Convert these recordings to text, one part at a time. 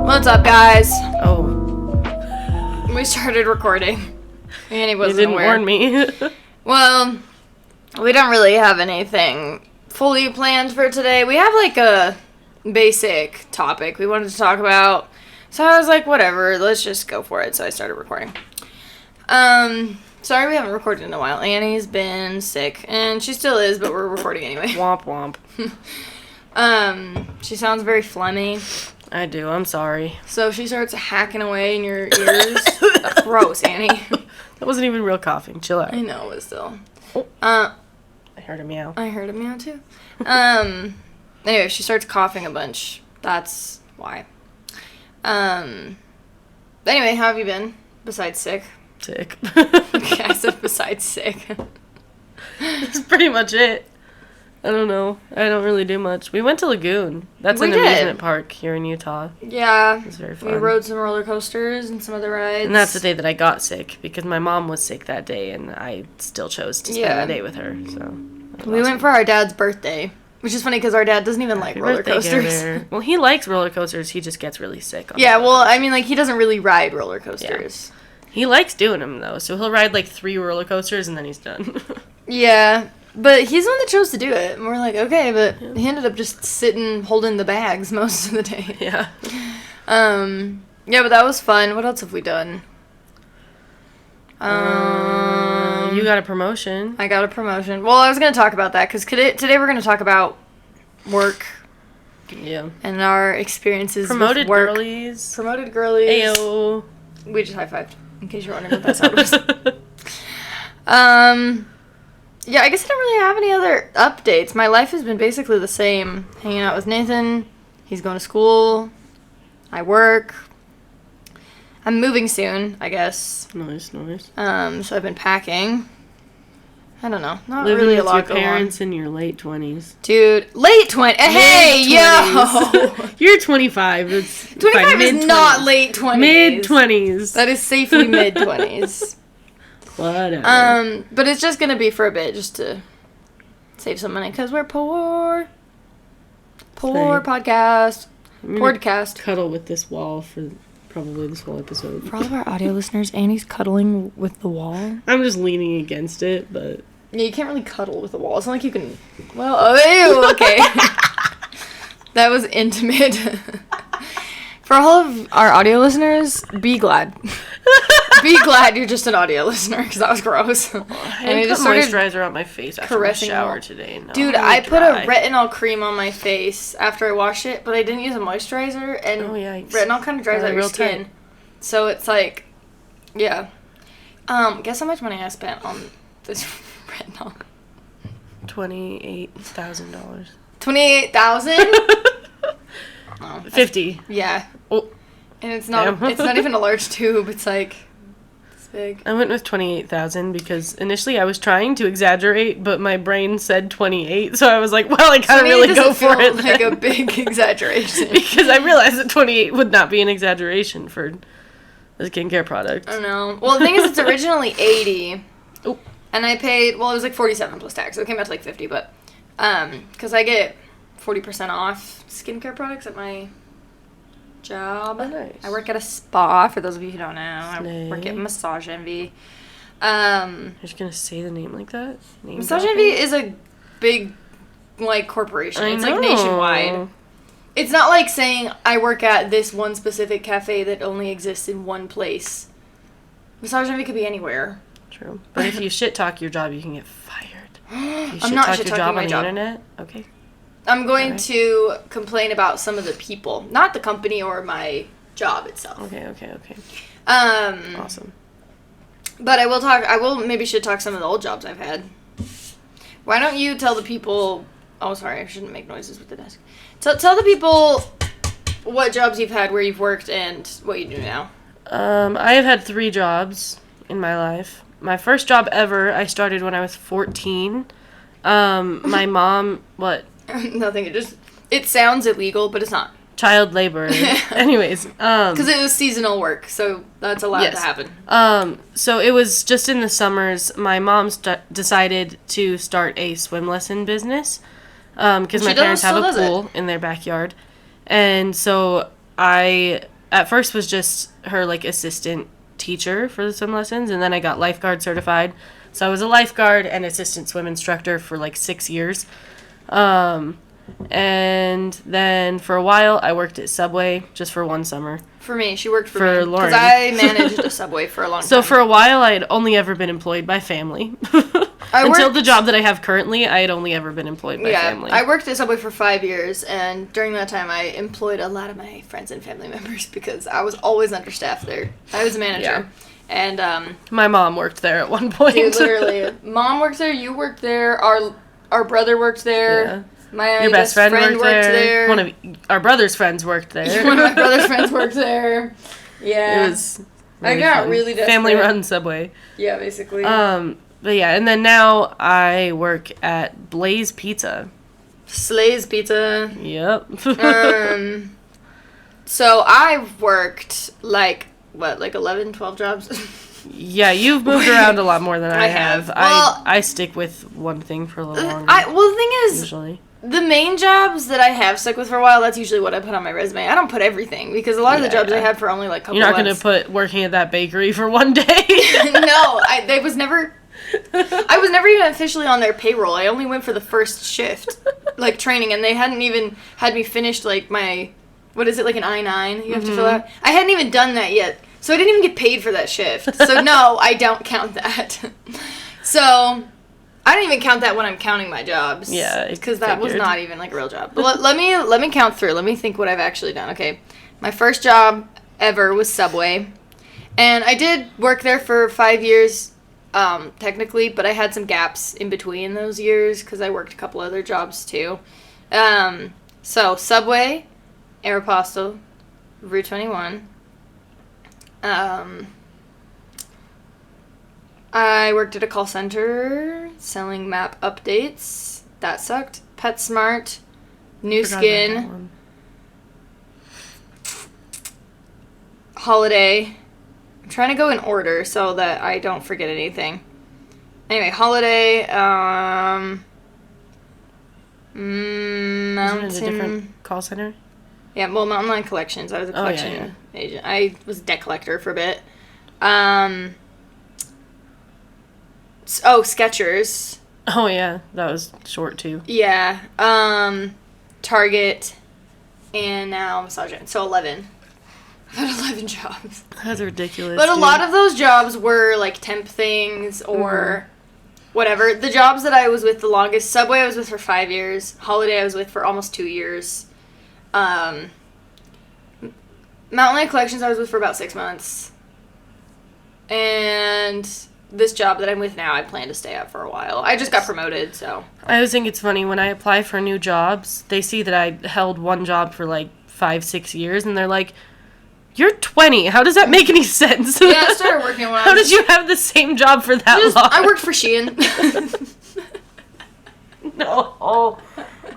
What's up, guys? Oh. We started recording. Annie wasn't You didn't aware. warn me. Well, we don't really have anything fully planned for today. We have like a basic topic we wanted to talk about. So I was like, whatever, let's just go for it. So I started recording. Sorry we haven't recorded in a while. Annie's been sick, and she still is, but we're recording anyway. Womp womp. She sounds very phlegmy. I do, I'm sorry. So she starts hacking away in your ears. Gross, Annie. That wasn't even real coughing. Chill out. I know, but still. Oh. I heard a meow. I heard a meow too. Anyway, she starts coughing a bunch. That's why. Anyway, how have you been? Besides sick? Sick. Okay, I said besides sick. That's pretty much it. I don't know. I don't really do much. We went to Lagoon. That's an did. amusement park here in Utah. Yeah. It was very fun. We rode some roller coasters and some other rides. And that's the day that I got sick because my mom was sick that day and I still chose to spend the day with her. So we went for our dad's birthday, which is funny because our dad doesn't even like Happy roller birthday, coasters. Gator. Well, he likes roller coasters. He just gets really sick. Yeah, well, I mean, like, he doesn't really ride roller coasters. Yeah. He likes doing them, though. So he'll ride, like, 3 roller coasters, and then he's done. Yeah, but he's the one that chose to do it. And we're like, okay, but he ended up just sitting, holding the bags most of the day. Yeah. Yeah, but that was fun. What else have we done? You got a promotion. I got a promotion. Well, I was going to talk about that, because today we're going to talk about work. Yeah. And our experiences Promoted with work. girlies. Promoted girlies. Ayo. We just high-fived, in case you're wondering what that sound was. Yeah, I guess I don't really have any other updates. My life has been basically the same. Hanging out with Nathan. He's going to school. I work. I'm moving soon, I guess. Nice. So I've been packing. I don't know. Not Living really with a lot your going on. parents in your late 20s. Dude, late 20s. Hey, yo! You're 25. It's 25 is not late 20s. Mid-20s. That is safely mid-20s. Whatever. But it's just gonna be for a bit, just to save some money, because we're poor. Poor podcast. Podcast. Cuddle with this wall for probably this whole episode. For all of our audio listeners, Annie's cuddling with the wall. I'm just leaning against it, but... Yeah, you can't really cuddle with the wall. It's not like you can... Well, oh, ew, okay. That was intimate. For all of our audio listeners, be glad. Be glad you're just an audio listener, because that was gross. I just put moisturizer on my face after my shower today. No, dude, I put a retinol cream on my face after I washed it, but I didn't use a moisturizer, and retinol kind of dries out your skin. Tight. So it's like, yeah. Guess how much money I spent on this retinol? $28,000. $28,000? Oh, 50. Yeah. Oh. And it's not even a large tube. It's like this big. I went with 28,000 because initially I was trying to exaggerate, but my brain said 28, so I was like, well, I gotta really go for it. Like a big exaggeration. Because I realized that 28 would not be an exaggeration for a skincare product. I know. Well, the thing is, it's originally 80. Oh. And I paid, well, it was like 47 plus tax, so it came out to like 50, but because I get 40% off skincare products at my job. Oh, nice. I work at a spa, for those of you who don't know. I work at Massage Envy. You're just gonna say the name like that? Massage Envy is a big, like, corporation. It's like nationwide. It's not like saying I work at this one specific cafe that only exists in one place. Massage Envy could be anywhere. True. But if you shit talk your job, you can get fired. I'm not shit talking my job. Internet? Okay. I'm going to complain about some of the people, not the company or my job itself. Okay. Awesome. But I will maybe should talk some of the old jobs I've had. Why don't you tell the people... Oh, sorry, I shouldn't make noises with the desk. Tell the people what jobs you've had, where you've worked, and what you do now. I have had 3 jobs in my life. My first job ever, I started when I was 14. My mom... What? Nothing. It sounds illegal, but it's not. Child labor. Anyways. Because it was seasonal work, so that's allowed to happen. So it was just in the summers. My mom decided to start a swim lesson business. Because my parents have a pool in their backyard. And so I at first was just her, like, assistant teacher for the swim lessons, and then I got lifeguard certified. So I was a lifeguard and assistant swim instructor for, like, 6 years. And then for a while, I worked at Subway just for one summer. For me, she worked for me. Lauren. Because I managed a Subway for a long time. So for a while, I had only ever been employed by family. Until the job that I have currently, I had only ever been employed by family. I worked at Subway for 5 years, and during that time, I employed a lot of my friends and family members because I was always understaffed there. I was a manager. Yeah. And my mom worked there at one point. Dude, literally. Mom worked there, you worked there, our brother worked there. Yeah. Your best friend worked there. One of our brother's friends worked there. One of my brother's friends worked there. Yeah. It was really I got fun. Really desperate. Family-run Subway. Yeah, basically. But yeah, and then now I work at Blaze Pizza. Slay's Pizza. Yep. So I've worked, like 11, 12 jobs? Yeah, you've moved around a lot more than I have. Well, I stick with one thing for a little longer. The thing is, usually. The main jobs that I have stuck with for a while, that's usually what I put on my resume. I don't put everything, because a lot of the jobs I had for only, like, a couple months. You're not going to put working at that bakery for one day? No, I was never even officially on their payroll. I only went for the first shift, like, training, and they hadn't even had me finish, like, my, what is it, like an I-9 you have to fill out? I hadn't even done that yet, so I didn't even get paid for that shift. So, no, I don't count that. So, I don't even count that when I'm counting my jobs. Yeah, because that was not even, like, a real job. But let me count through. Let me think what I've actually done. Okay, my first job ever was Subway, and I did work there for 5 years, technically, but I had some gaps in between those years because I worked a couple other jobs too. So Subway, Aeropostale, Route 21. I worked at a call center selling map updates. That sucked. PetSmart, New Skin, Holiday. I'm trying to go in order so that I don't forget anything. Anyway, Holiday, Mountain. Isn't it a different call center? Yeah, well, Mountain Line Collections. I was a collection agent. I was a debt collector for a bit. Skechers. Oh, yeah. That was short, too. Yeah. Target. And now Massage. So 11. I've had 11 jobs. That's ridiculous. But a lot of those jobs were, like, temp things or whatever. The jobs that I was with the longest, Subway I was with for 5 years. Holiday I was with for almost 2 years. Mountain Line Collections I was with for about 6 months. And this job that I'm with now, I plan to stay at for a while. I just got promoted, so. I always think it's funny when I apply for new jobs, they see that I held one job for like 5-6 years, and they're like, "You're 20. How does that make any sense?" Yeah, I started working when How did you have the same job for that long? I worked for Shein. No. Oh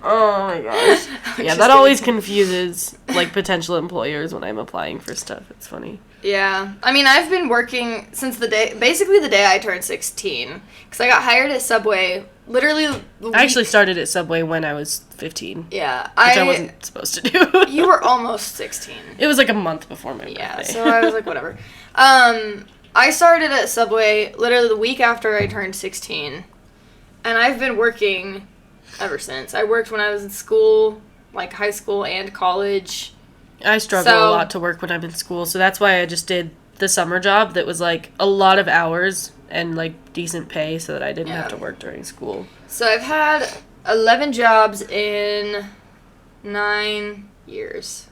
my gosh. Yeah, that always confuses, like, potential employers when I'm applying for stuff. It's funny. Yeah. I mean, I've been working since basically the day I turned 16. Because I got hired at Subway, literally. I actually started at Subway when I was 15. Yeah. Which I wasn't supposed to do. You were almost 16. It was like a month before my birthday. Yeah, so I was like, whatever. I started at Subway literally the week after I turned 16. And I've been working ever since. I worked when I was in school, like high school and college. I struggle a lot to work when I'm in school, so that's why I just did the summer job that was like a lot of hours and like decent pay so that I didn't have to work during school. So I've had 11 jobs in 9 years.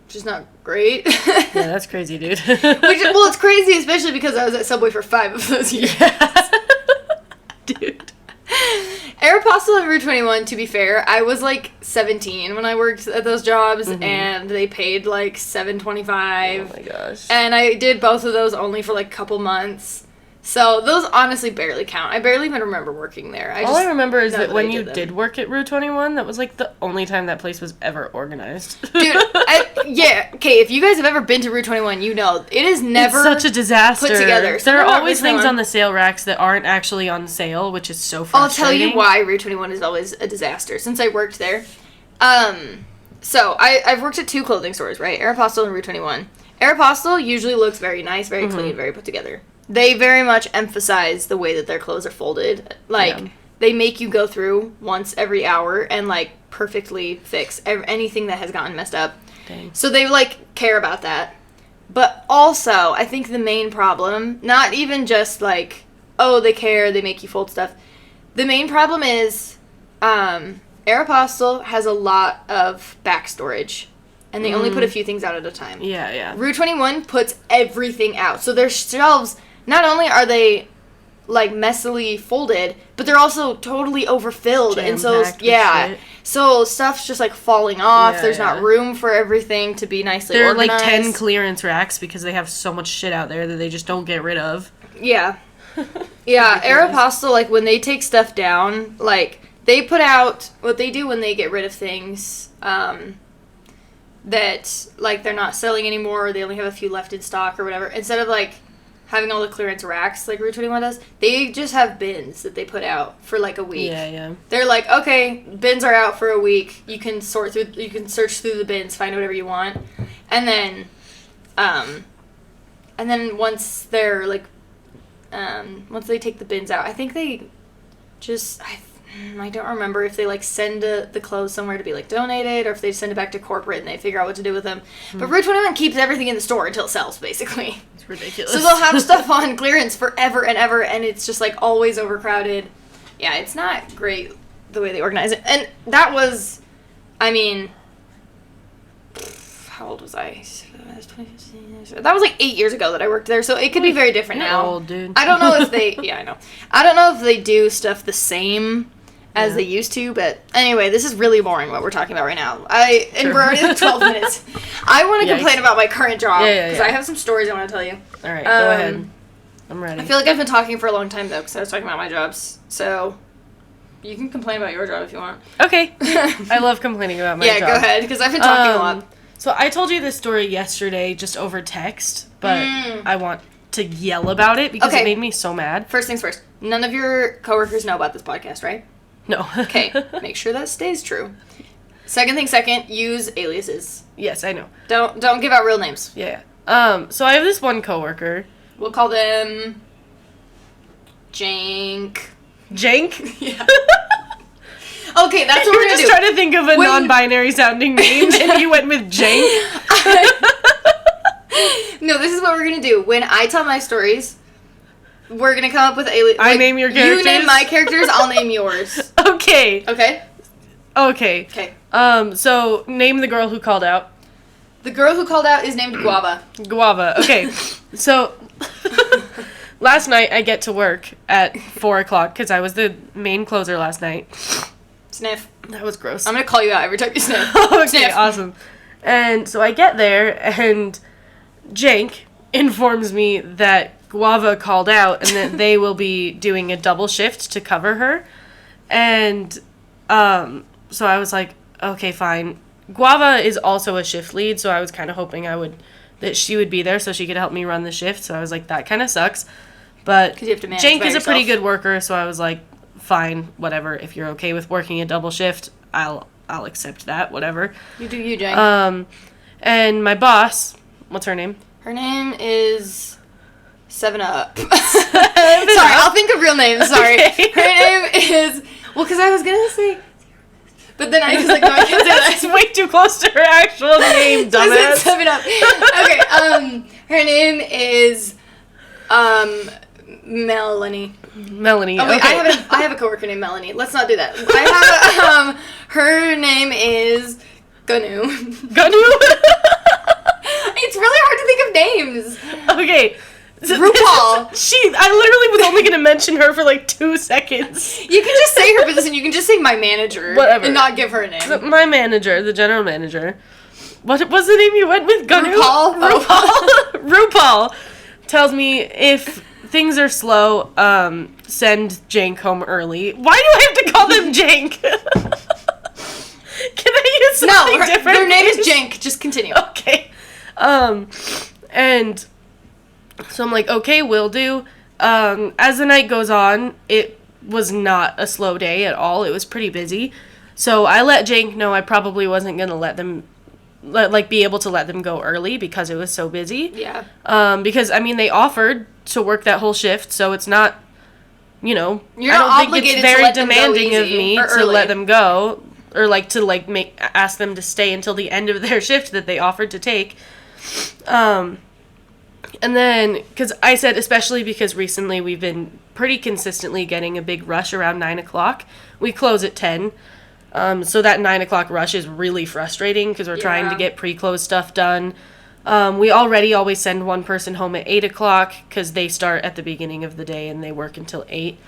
Which is not great. Yeah, that's crazy, dude. Well, it's crazy, especially because I was at Subway for 5 of those years. Yeah. Dude. Aeropostale and Route 21, to be fair, I was like 17 when I worked at those jobs, and they paid like $7.25. Oh my gosh. And I did both of those only for like a couple months. So those honestly barely count. I barely even remember working there. All I remember is that when you did work at Route 21, that was like the only time that place was ever organized. Dude, okay, if you guys have ever been to Route 21, you know, it is never it's such a disaster. Put together. There are always things on the sale racks that aren't actually on sale, which is so frustrating. I'll tell you why Route 21 is always a disaster, since I worked there. So, I've worked at 2 clothing stores, right? Aeropostale and Rue 21. Aeropostale usually looks very nice, very clean, very put together. They very much emphasize the way that their clothes are folded. Like, they make you go through once every hour and, like, perfectly fix anything that has gotten messed up. Dang. So they, like, care about that. But also, I think the main problem, not even just, like, oh, they care, they make you fold stuff. The main problem is, Aeropostale has a lot of back storage. And they only put a few things out at a time. Yeah. Rue 21 puts everything out. So their shelves, not only are they, like, messily folded, but they're also totally overfilled. And so, so stuff's just, like, falling off. There's not room for everything to be nicely organized. There are, like, 10 clearance racks because they have so much shit out there that they just don't get rid of. Yeah. Yeah, Aeropostale, like, when they take stuff down, like, they put out, what they do when they get rid of things, that, like, they're not selling anymore, or they only have a few left in stock or whatever, instead of, like, having all the clearance racks like Rue 21 does, they just have bins that they put out for, like, a week. Yeah. They're like, okay, bins are out for a week. You can search through the bins, find whatever you want. And then once they're, like, once they take the bins out, I think they just, I don't remember if they, like, send the clothes somewhere to be, like, donated, or if they send it back to corporate and they figure out what to do with them. But Rue 21 keeps everything in the store until it sells, basically. It's ridiculous. So they'll have stuff on clearance forever and ever, and it's just, like, always overcrowded. Yeah, it's not great the way they organize it. And that was, I mean, how old was I? That was, like, 8 years ago that I worked there, so it could be very different now. Old, dude. I don't know if they, yeah, I know. I don't know if they do stuff the same as they used to, but anyway, this is really boring what we're talking about right now. And we're already at 12 minutes. I want to complain about my current job, because I have some stories I want to tell you. All right, go ahead. I'm ready. I feel like I've been talking for a long time, though, because I was talking about my jobs, so you can complain about your job if you want. Okay. I love complaining about my job. Yeah, go ahead, because I've been talking a lot. So I told you this story yesterday just over text, but I want to yell about it because it made me so mad. First things first. None of your coworkers know about this podcast, right? No. Okay. Make sure that stays true. Second, use aliases. Yes, I know. Don't give out real names. Yeah. So I have this one coworker. We'll call them Jank. Jank? Yeah. Okay, that's what we're gonna do. You were just trying to think of a non-binary sounding name, and you went with Jank? No, this is what we're gonna do. When I tell my stories, we're gonna come up with I name your characters? You name my characters, I'll name yours. Okay. Okay? Okay. Okay. So, name the girl who called out. The girl who called out is named Guava. Guava. Okay. So, last night I get to work at 4 o'clock, because I was the main closer last night. Sniff. That was gross. I'm gonna call you out every time you sniff. Okay, Sniff. Awesome. And so I get there, and Jank informs me that Guava called out and that they will be doing a double shift to cover her. And so I was like, okay, fine. Guava is also a shift lead, so I was kind of hoping that she would be there so she could help me run the shift. So I was like, that kind of sucks. But you have to manage Jank is yourself. a pretty good worker, so I was like, fine, whatever. If you're okay with working a double shift, I'll accept that, whatever. You do you, Jank. And my boss, what's her name? Her name is 7-Up. Sorry, I'll think of real names. Sorry. Okay. Her name is, well, because I was going to say, but then I was like, no, I can't say that. It's way too close to her actual name, dumbass. 7-Up. Okay, her name is, Melanie. Melanie. Oh, wait, okay. I have a coworker named Melanie. Let's not do that. I have her name is Ganu. Ganu? It's really hard to think of names. Okay. So RuPaul. I literally was only going to mention her for like 2 seconds. You can just say her position. You can just say my manager. Whatever. And not give her a name. So my manager, the general manager. What was the name you went with? Ganu? RuPaul. RuPaul tells me if things are slow, send Jank home early. Why do I have to call them Jank? Can I use something different? Their name is Jank. Just continue. Okay. And so I'm like, okay, will do. As the night goes on, it was not a slow day at all. It was pretty busy. So I let Jake know I probably wasn't going to be able to let them go early because it was so busy. Yeah. Because, I mean, they offered to work that whole shift, so it's not, you know, You're not obligated to let them go demanding of easy me or to early. let them go, or, like, to, like, ask them to stay until the end of their shift that they offered to take. And then, because I said, especially because recently we've been pretty consistently getting a big rush around 9 o'clock. We close at 10. So that 9 o'clock rush is really frustrating because we're trying to get pre-close stuff done. We already always send one person home at 8 o'clock because they start at the beginning of the day and they work until 8.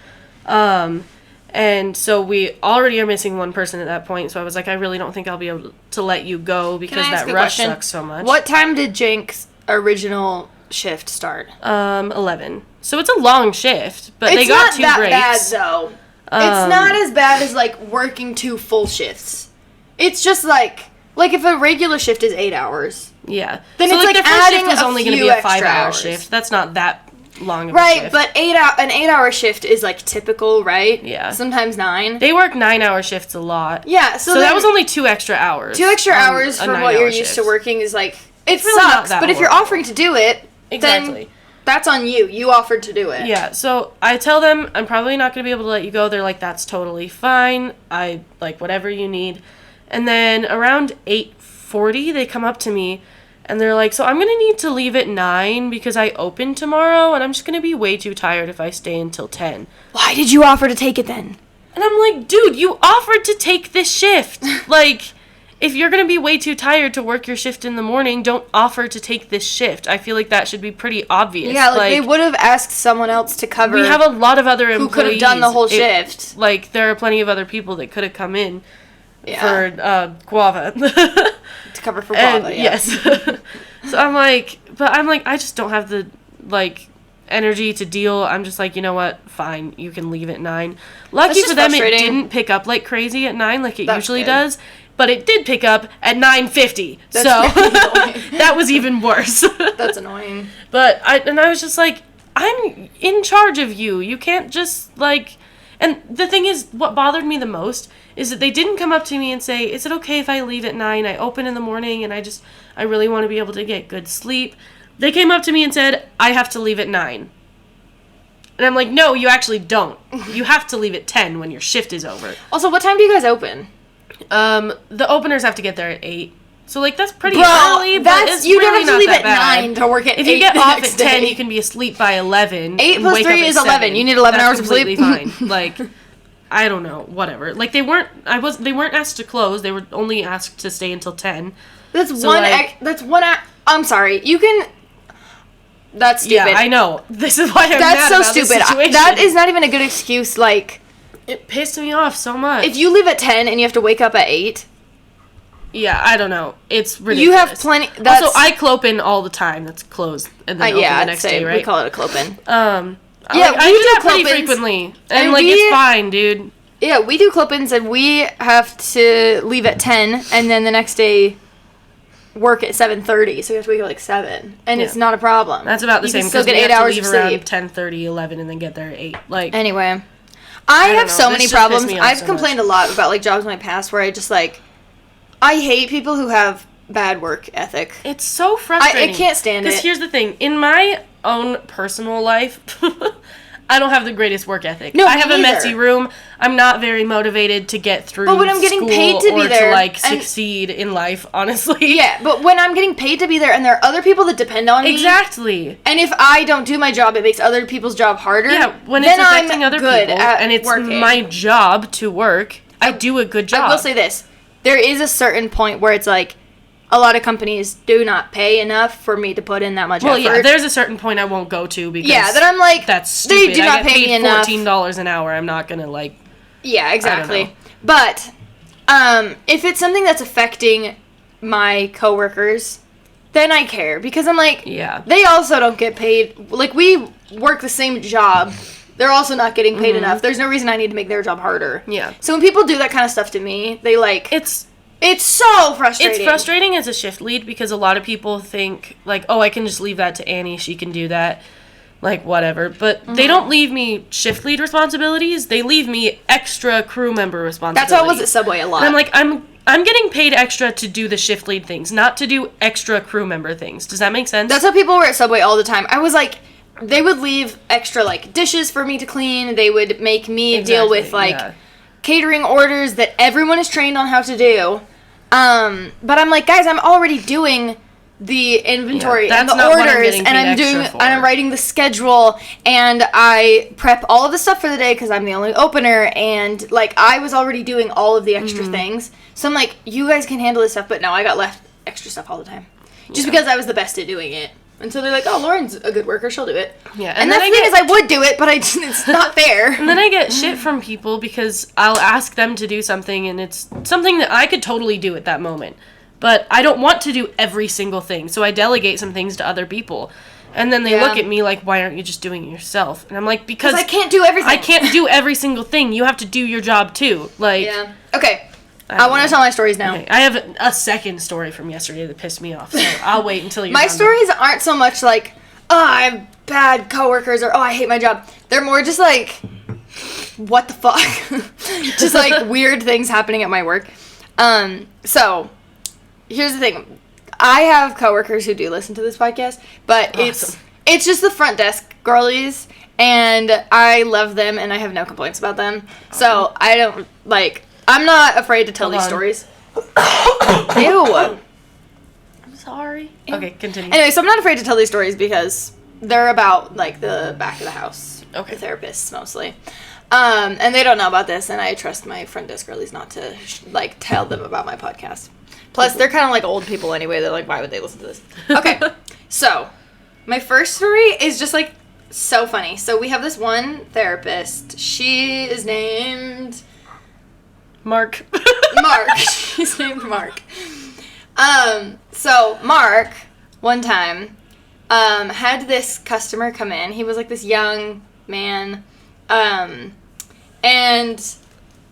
And so we already are missing one person at that point. So I was like, I really don't think I'll be able to let you go because that rush sucks so much. What time did Jake's original shift start? 11. So it's a long shift, but they got 2 breaks. It's not that bad, though. It's not as bad as, like, working 2 full shifts. It's just, like if a regular shift is 8 hours. Yeah. Then so, it's, like the first adding shift was only going to be a 5-hour hours. shift. That's not that long of a right, shift. but an 8-hour shift is, like, typical, right? Yeah. Sometimes 9. They work 9-hour shifts a lot. Yeah, so that was only 2 extra hours. 2 extra hours for what you're used to working is, like, it really sucks, but if you're offering to do it, exactly. then that's on you. You offered to do it. Yeah, so I tell them I'm probably not going to be able to let you go. They're like, that's totally fine. I, like, whatever you need. And then around 8:40, they come up to me, and they're like, so I'm going to need to leave at 9 because I open tomorrow, and I'm just going to be way too tired if I stay until 10. Why did you offer to take it then? And I'm like, dude, you offered to take this shift. Like, if you're going to be way too tired to work your shift in the morning, don't offer to take this shift. I feel like that should be pretty obvious. Yeah, like they would have asked someone else to cover. We have a lot of other employees. Who could have done the whole shift. Like, there are plenty of other people that could have come in for Guava. To cover for Guava, yeah. Yes. So I'm like, I just don't have the, like, energy to deal. I'm just like, you know what? Fine, you can leave at 9. Lucky for them, it didn't pick up like crazy at 9 like it usually does. But it did pick up at 9:50, so that was even worse. That's annoying. But I was just like, I'm in charge of you. You can't just, like... And the thing is, what bothered me the most is that they didn't come up to me and say, is it okay if I leave at 9? I open in the morning, and I really want to be able to get good sleep. They came up to me and said, I have to leave at 9. And I'm like, no, you actually don't. You have to leave at 10 when your shift is over. Also, what time do you guys open? The openers have to get there at 8. So, like, that's pretty early, but it's you really don't have to leave at bad. 9 to work at 8. If you get off at 10, you can be asleep by 11. 8 plus 3 is 11. You need 11 hours of sleep. Fine. Like, I don't know, whatever. Like, they weren't asked to close. They were only asked to stay until 10. That's I'm sorry. You can... That's stupid. Yeah, I know. This is why I'm That's mad so about stupid. This situation. That is not even a good excuse, like... It pissed me off so much. If you leave at 10 and you have to wake up at 8... Yeah, I don't know. It's ridiculous. You have plenty... Also, I clopen all the time. That's closed. And then open the next day, right? We call it a clopen. I do clopens, that pretty frequently. And, like, it's fine, dude. Yeah, we do clopens, and we have to leave at 10, and then the next day work at 7:30, so we have to wake up like 7. And it's not a problem. That's about the same. You can still get 8 hours of sleep. Around 10:30, 11, and then get there at 8. Like, anyway, I have so many problems. I've so complained a lot about, like, jobs in my past where I just, like... I hate people who have bad work ethic. It's so frustrating. I can't stand it. Because here's the thing. In my own personal life, I don't have the greatest work ethic. No, I have me a neither. messy room. I'm not very motivated to get through But when I'm getting paid to be there, to, like, succeed in life, honestly. Yeah, but when I'm getting paid to be there and there are other people that depend on me... Exactly. And if I don't do my job, it makes other people's job harder. Yeah, when then it's affecting I'm other good people, at and it's working. my job to work, I do a good job. I will say this. There is a certain point where it's like, a lot of companies do not pay enough for me to put in that much effort. Well, yeah, there's a certain point I won't go to because... Yeah, that I'm like, that's stupid. They do not pay me enough. $14 an hour. I'm not going to, like... Yeah, exactly. But, if it's something that's affecting my coworkers, then I care. Because I'm like, they also don't get paid. Like, we work the same job. They're also not getting paid enough. There's no reason I need to make their job harder. Yeah. So when people do that kind of stuff to me, they, like... It's so frustrating. It's frustrating as a shift lead because a lot of people think, like, oh, I can just leave that to Annie. She can do that. like, whatever. But they don't leave me shift lead responsibilities. They leave me extra crew member responsibilities. That's how it was at Subway a lot. And I'm like, I'm getting paid extra to do the shift lead things, not to do extra crew member things. Does that make sense? That's how people were at Subway all the time. I was like, they would leave extra, like, dishes for me to clean. They would make me deal with, like, catering orders that everyone is trained on how to do. But I'm like, guys, I'm already doing the inventory and the orders, and I'm writing the schedule, and I prep all of the stuff for the day because I'm the only opener, and, like, I was already doing all of the extra things. So I'm like, you guys can handle this stuff, but no, I got left extra stuff all the time. Just because I was the best at doing it. And so they're like, oh, Lauren's a good worker, she'll do it. Yeah, and that's the thing is, I would do it, but it's not fair. And then I get shit from people because I'll ask them to do something, and it's something that I could totally do at that moment. But I don't want to do every single thing, so I delegate some things to other people. And then they look at me like, why aren't you just doing it yourself? And I'm like, because I can't do everything. I can't do every single thing. You have to do your job, too. Like, yeah. Okay. I want to tell my stories now. Okay. I have a second story from yesterday that pissed me off, so I'll wait until you're My done. stories aren't so much like, oh, I have bad coworkers, or, oh, I hate my job. They're more just like, what the fuck? Just like weird things happening at my work. So, here's the thing. I have coworkers who do listen to this podcast, but awesome. it's just the front desk girlies, and I love them, and I have no complaints about them. So, I don't, like... I'm not afraid to tell these stories. Ew. I'm sorry. Ew. Okay, continue. Anyway, so I'm not afraid to tell these stories because they're about, like, the back of the house. Okay. The therapists, mostly. And they don't know about this, and I trust my front desk girlies not to, like, tell them about my podcast. Plus, they're kind of like old people anyway. They're like, why would they listen to this? Okay. So, my first story is just, like, so funny. So, we have this one therapist. She is named... Mark. She's named Mark. So Mark, one time, had this customer come in. He was like this young man, and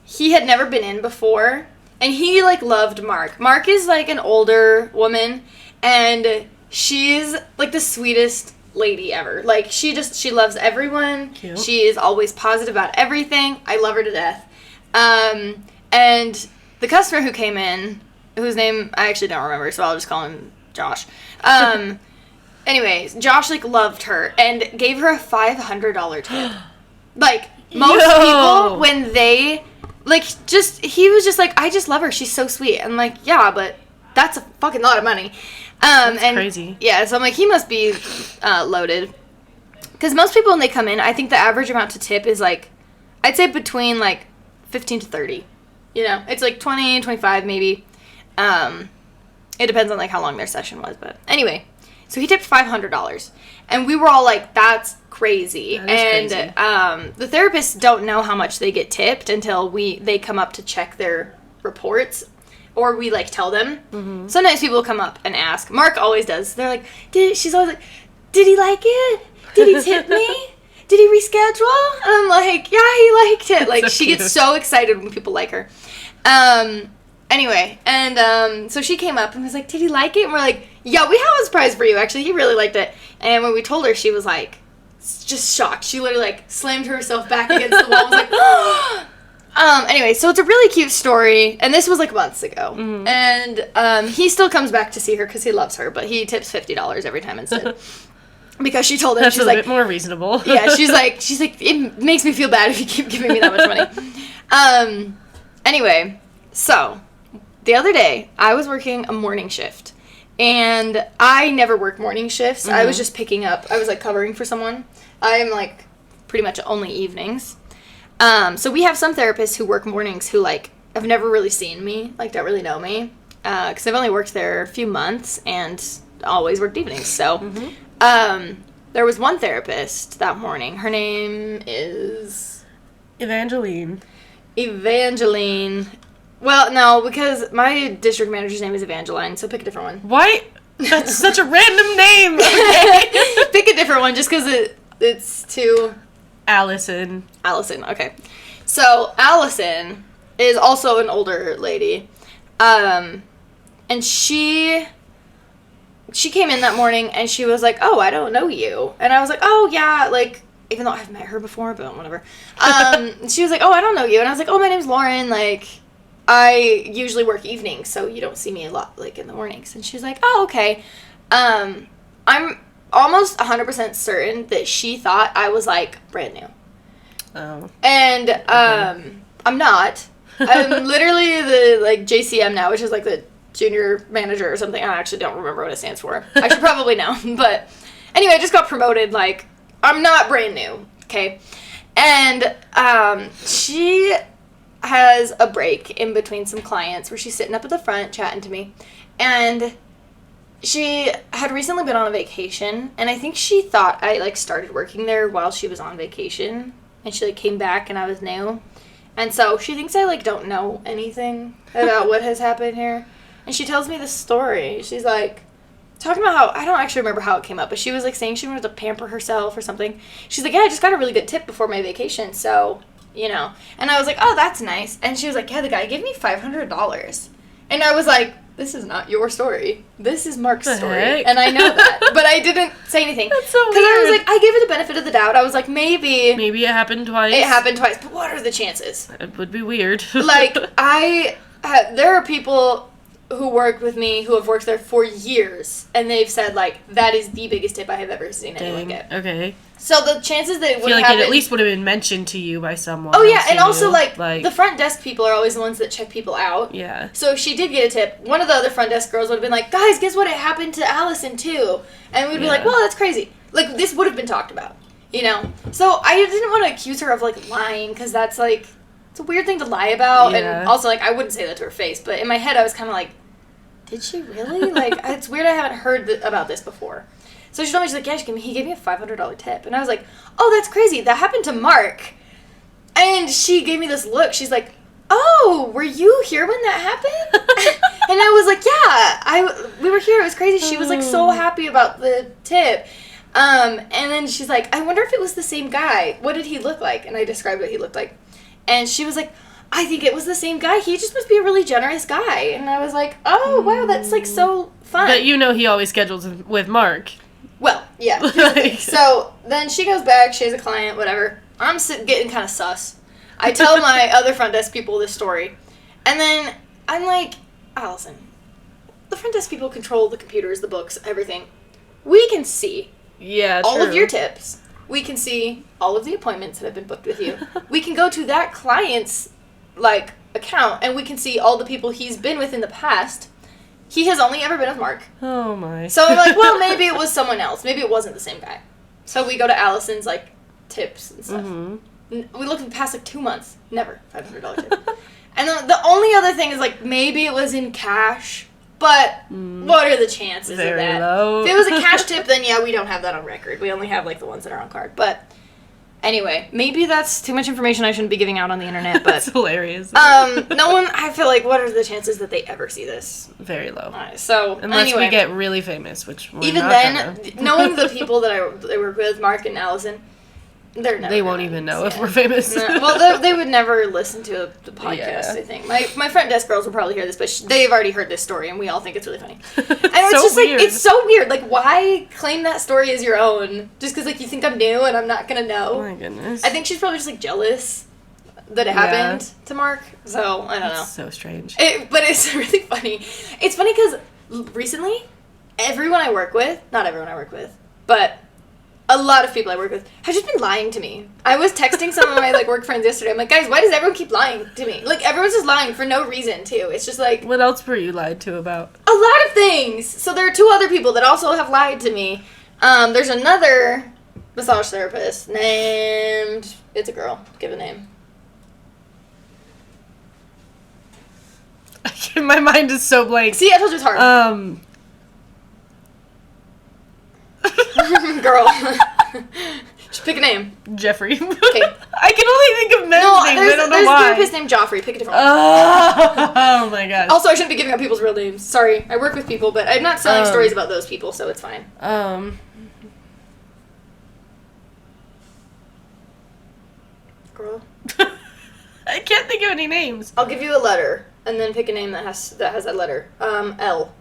he had never been in before, and he like loved Mark. Mark is like an older woman, and she's like the sweetest lady ever. Like she loves everyone. Cute. She is always positive about everything. I love her to death. And the customer who came in, whose name I actually don't remember, so I'll just call him Josh. Anyways, Josh, like, loved her and gave her a $500 tip. Like, most people, when they, like, he was just like, I just love her. She's so sweet. And, like, yeah, but that's a fucking lot of money. That's crazy. Yeah, so I'm like, he must be loaded. Because most people, when they come in, I think the average amount to tip is, like, I'd say between, like, 15 to 30. You know, it's like 20, 25 maybe. It depends on like how long their session was, but anyway. So he tipped $500, and we were all like, "That's crazy." And crazy. The therapists don't know how much they get tipped until they come up to check their reports, or we like tell them. Mm-hmm. Sometimes people come up and ask. Mark always does. They're like, she's always like, "Did he like it? Did he tip me? Did he reschedule?" And I'm like, yeah, he liked it. Like, so she gets so excited when people like her. Anyway, and so she came up and was like, "Did he like it?" And we're like, "Yeah, we have a surprise for you, actually. He really liked it." And when we told her, she was like, just shocked. She literally, like, slammed herself back against the wall and was like, oh! Anyway, so it's a really cute story, and this was, like, months ago. Mm-hmm. And he still comes back to see her because he loves her, but he tips $50 every time instead. Because she told him, that's she's a like, bit more reasonable. Yeah, she's like, it makes me feel bad if you keep giving me that much money. Anyway, so the other day I was working a morning shift, and I never work morning shifts. Mm-hmm. I was just picking up. I was like covering for someone. I'm like pretty much only evenings. So we have some therapists who work mornings who like have never really seen me, like don't really know me, because I've only worked there a few months and always worked evenings. So. Mm-hmm. There was one therapist that morning. Her name is... Evangeline. Well, no, because my district manager's name is Evangeline, so pick a different one. Why? That's such a random name. Okay. Pick a different one, just because it's too... Allison, okay. So, Allison is also an older lady. And she she came in that morning and she was like, oh, I don't know you. And I was like, oh, yeah, like, even though I've met her before, but whatever. She was like, oh, I don't know you. And I was like, oh, my name's Lauren. Like, I usually work evenings, so you don't see me a lot, like, in the mornings. And she's like, oh, okay. I'm almost 100% certain that she thought I was, like, brand new. Oh. And I'm not. I'm literally the, like, JCM now, which is, like, the junior manager or something. I actually don't remember what it stands for. I should probably know. But anyway, I just got promoted. Like, I'm not brand new, okay? And she has a break in between some clients where she's sitting up at the front chatting to me. And she had recently been on a vacation. And I think she thought I, like, started working there while she was on vacation. And she, like, came back and I was new. And so she thinks I, like, don't know anything about what has happened here. And she tells me this story. She's, like, talking about how, I don't actually remember how it came up, but she was, like, saying she wanted to pamper herself or something. She's like, yeah, I just got a really good tip before my vacation, so, you know. And I was like, oh, that's nice. And she was like, yeah, the guy gave me $500. And I was like, this is not your story. This is Mark's story. Heck? And I know that. But I didn't say anything. That's so weird. Because I was like, I gave her the benefit of the doubt. I was like, maybe Maybe it happened twice. it happened twice. But what are the chances? It would be weird. Like, there are people who worked with me who have worked there for years, and they've said, like, that is the biggest tip I have ever seen anyone get. Okay. So the chances that it I would feel like happen... it at least would have been mentioned to you by someone. Oh, yeah, else and you also, knew. like, the front desk people are always the ones that check people out. Yeah. So if she did get a tip, one of the other front desk girls would have been like, guys, guess what? It happened to Allison, too. And we'd be like, well, that's crazy. Like, this would have been talked about, you know? So I didn't want to accuse her of, like, lying, because that's, like, it's a weird thing to lie about. Yeah. And also, like, I wouldn't say that to her face, but in my head, I was kind of like, did she really? Like, it's weird I haven't heard about this before. So she told me, she's like, yeah, he gave me a $500 tip. And I was like, oh, that's crazy. That happened to Mark. And she gave me this look. She's like, oh, were you here when that happened? And I was like, yeah, we were here. It was crazy. She was, like, so happy about the tip. And then she's like, I wonder if it was the same guy. What did he look like? And I described what he looked like. And she was like, I think it was the same guy. He just must be a really generous guy. And I was like, oh, wow, that's, like, so fun. But you know he always schedules with Mark. Well, yeah. So then she goes back, she has a client, whatever. I'm getting kind of sus. I tell my other front desk people this story. And then I'm like, Allison, the front desk people control the computers, the books, everything. We can see all of your tips. We can see all of the appointments that have been booked with you. We can go to that client's, like, account, and we can see all the people he's been with in the past. He has only ever been with Mark. Oh, my. So I'm like, well, maybe it was someone else. Maybe it wasn't the same guy. So we go to Allison's, like, tips and stuff. Mm-hmm. We look at the past, like, 2 months. Never $500 tip. And the only other thing is, like, maybe it was in cash. But what are the chances of that? Low. If it was a cash tip, then, yeah, we don't have that on record. We only have, like, the ones that are on card. But anyway, maybe that's too much information I shouldn't be giving out on the internet. But that's hilarious. no one, I feel like, what are the chances that they ever see this? Very low. So, unless anyway, we get really famous, which we're even not then, gonna. knowing the people that I work with, Mark and Allison, they won't even know if we're famous. No, well, they would never listen to the podcast. Yeah. I think my front desk girls will probably hear this, but they've already heard this story, and we all think it's really funny. And it's so just weird. like, it's so weird. Like, why claim that story as your own just because, like, you think I'm new and I'm not gonna know? Oh my goodness. I think she's probably just, like, jealous that it happened to Mark. So I don't know. So strange. But it's really funny. It's funny because recently, not everyone I work with, but a lot of people I work with have just been lying to me. I was texting some of my, like, work friends yesterday. I'm like, guys, why does everyone keep lying to me? Like, everyone's just lying for no reason, too. It's just like... What else were you lied to about? A lot of things! So there are 2 other people that also have lied to me. There's another massage therapist named... It's a girl. Give a name. My mind is so blank. See, I told you it's hard. Girl. Just pick a name. Jeffrey. Okay. I can only think of men's names. I don't know there's why. a therapist named Joffrey. Pick a different one. Oh my gosh. Also, I shouldn't be giving out people's real names. Sorry. I work with people, but I'm not selling stories about those people, so it's fine. Girl. I can't think of any names. I'll give you a letter, and then pick a name that has that letter. L.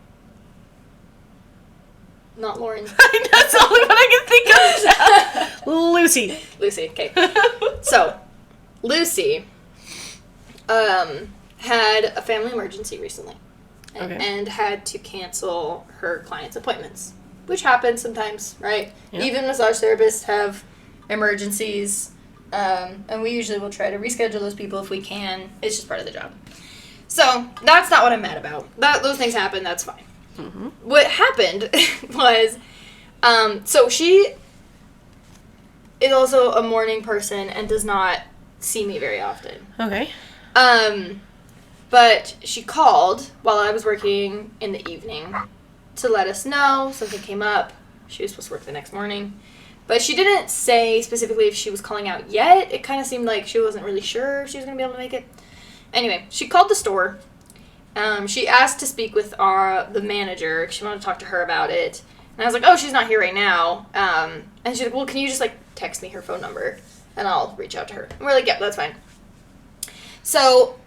not Lauren. That's the only one I can think of. Lucy. Lucy, okay. So, Lucy had a family emergency recently. And had to cancel her clients' appointments. Which happens sometimes, right? Yep. Even massage therapists have emergencies. And we usually will try to reschedule those people if we can. It's just part of the job. So, that's not what I'm mad about. Those things happen, that's fine. Mm-hmm. What happened was, so she is also a morning person and does not see me very often. Okay. But she called while I was working in the evening to let us know something came up. She was supposed to work the next morning. But she didn't say specifically if she was calling out yet. It kind of seemed like she wasn't really sure if she was going to be able to make it. Anyway, she called the store. She asked to speak with the manager. She wanted to talk to her about it. And I was like, oh, she's not here right now. And she's like, well, can you just, text me her phone number? And I'll reach out to her. And we're like, yeah, that's fine. So,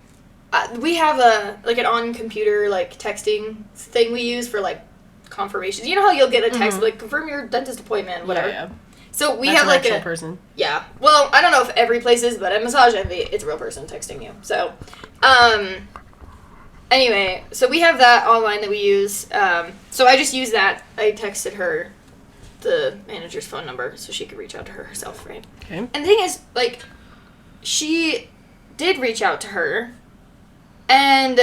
we have an on-computer, texting thing we use for, confirmations. You know how you'll get a text, confirm your dentist appointment, whatever. Yeah. So, we That's have, an actual person. Yeah. Well, I don't know if every place is, but at Massage Envy, it's a real person texting you. So, anyway, so we have that online that we use. So I just used that. I texted her the manager's phone number so she could reach out to her herself, right? Okay. And the thing is, she did reach out to her, and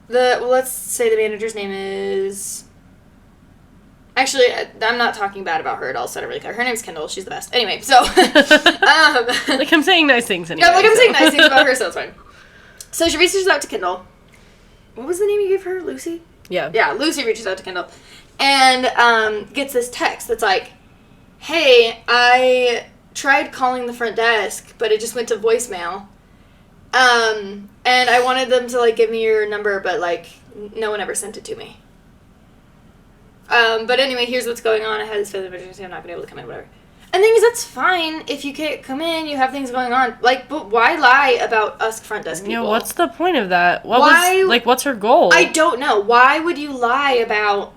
let's say the manager's name is. Actually, I'm not talking bad about her at all, so I don't really care. Her name's Kendall. She's the best. Anyway, so. I'm saying nice things anyway. Yeah, I'm saying nice things about her, so it's fine. So she reaches out to Kendall. What was the name you gave her? Lucy? Yeah. Yeah, Lucy reaches out to Kendall. And gets this text that's like, hey, I tried calling the front desk, but it just went to voicemail. And I wanted them to, give me your number, but, no one ever sent it to me. But anyway, here's what's going on. I had this family emergency. I'm not going to be able to come in, whatever. And the thing is, that's fine if you can't come in, you have things going on. But why lie about us front desk people? Yeah, what's the point of that? What's her goal? I don't know. Why would you lie about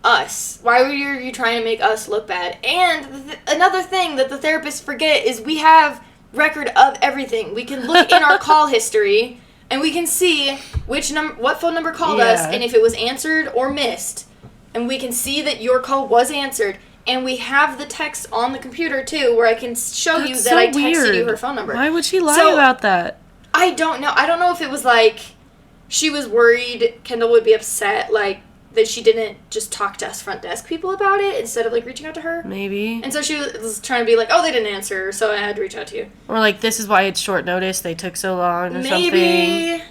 us? Why were you trying to make us look bad? And another thing that the therapists forget is we have record of everything. We can look in our call history, and we can see what phone number called us, and if it was answered or missed. And we can see that your call was answered. And we have the text on the computer, too, where I can show you that I texted you her phone number. Why would she lie about that? I don't know. I don't know if it was, she was worried Kendall would be upset, that she didn't just talk to us front desk people about it instead of, reaching out to her. Maybe. And so she was trying to be oh, they didn't answer, so I had to reach out to you. Or, this is why it's short notice. They took so long or something. Maybe.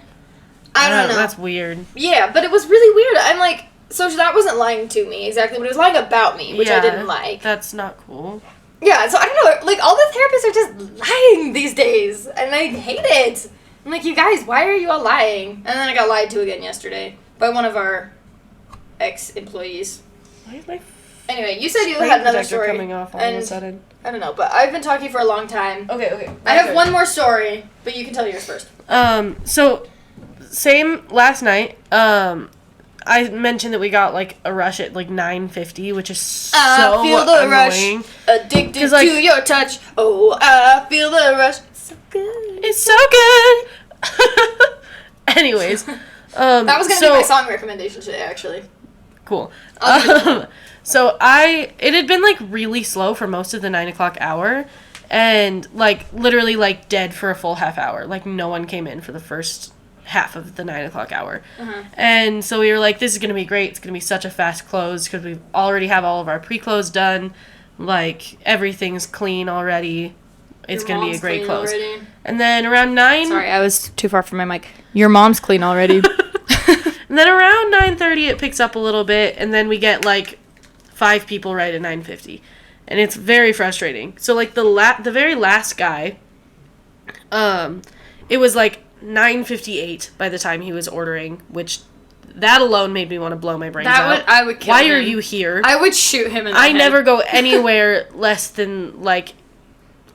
I don't know. That's weird. Yeah, but it was really weird. I'm so that wasn't lying to me exactly, but it was lying about me, which I didn't like. That's not cool. Yeah, so I don't know, all the therapists are just lying these days, and I hate it. I'm you guys, why are you all lying? And then I got lied to again yesterday by one of our ex-employees. Why is my Anyway, you said you had another story. Coming off all of a sudden. I don't know, but I've been talking for a long time. Okay. I have one more story, but you can tell yours first. So, same last night, I mentioned that we got, a rush at, 9:50, which is so I feel the annoying. Rush, addicted to your touch. Oh, I feel the rush. It's so good. It's so good. Anyways. That was going to be my song recommendation today, actually. Cool. So it had been, really slow for most of the 9 o'clock hour. And, literally, dead for a full half hour. No one came in for the first half of the 9 o'clock hour. Uh-huh. And so we were this is going to be great. It's going to be such a fast close because we already have all of our pre-close done. Everything's clean already. It's going to be a great close. Already. And then around 9... Sorry, I was too far from my mic. Your mom's clean already. And then around 9:30 it picks up a little bit, and then we get 5 people right at 9:50. And it's very frustrating. So the very last guy, it was 9:58 by the time he was ordering, which that alone made me want to blow my brains out. I would kill him. Why are you here? I would shoot him in the head. head. Never go anywhere less than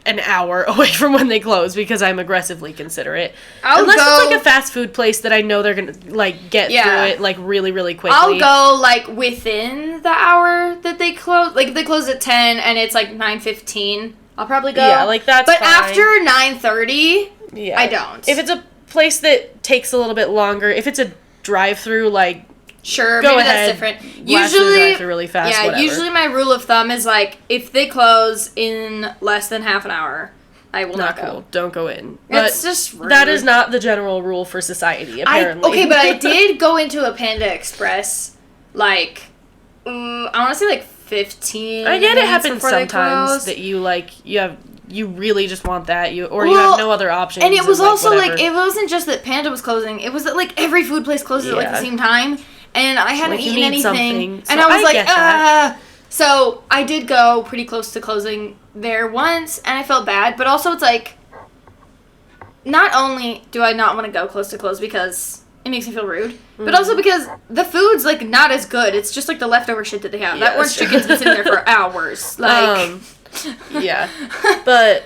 an hour away from when they close because I'm aggressively considerate. Unless it's like a fast food place that I know they're gonna like get through it like really, really quickly. I'll go like within the hour that they close. Like if they close at 10 and it's like 9:15, I'll probably go. Yeah, like that's But fine. after 9:30, I don't. If it's a place that takes a little bit longer, if it's a drive-through, like sure, go maybe ahead, that's different. blast through the drive-through really fast. Yeah, whatever. usually my rule of thumb is like if they close in less than half an hour, I will not go. Cool. Don't go in. But it's just rude. That is not the general rule for society, apparently. Okay, but I did go into a Panda Express, like, I want to say like 15. I get it happens before they sometimes close. that you really just want that, you have no other options. And it was also whatever. like it wasn't just that Panda was closing; it was that like every food place closes at like the same time, and I hadn't Like, you eaten need anything, something. So and I was I get that. So I did go pretty close to closing there once, and I felt bad, but also it's like, not only do I not want to go close to close because it makes me feel rude, but also because the food's like not as good. It's just like the leftover shit that they have. That orange chicken's been sitting there for hours. Like, yeah, but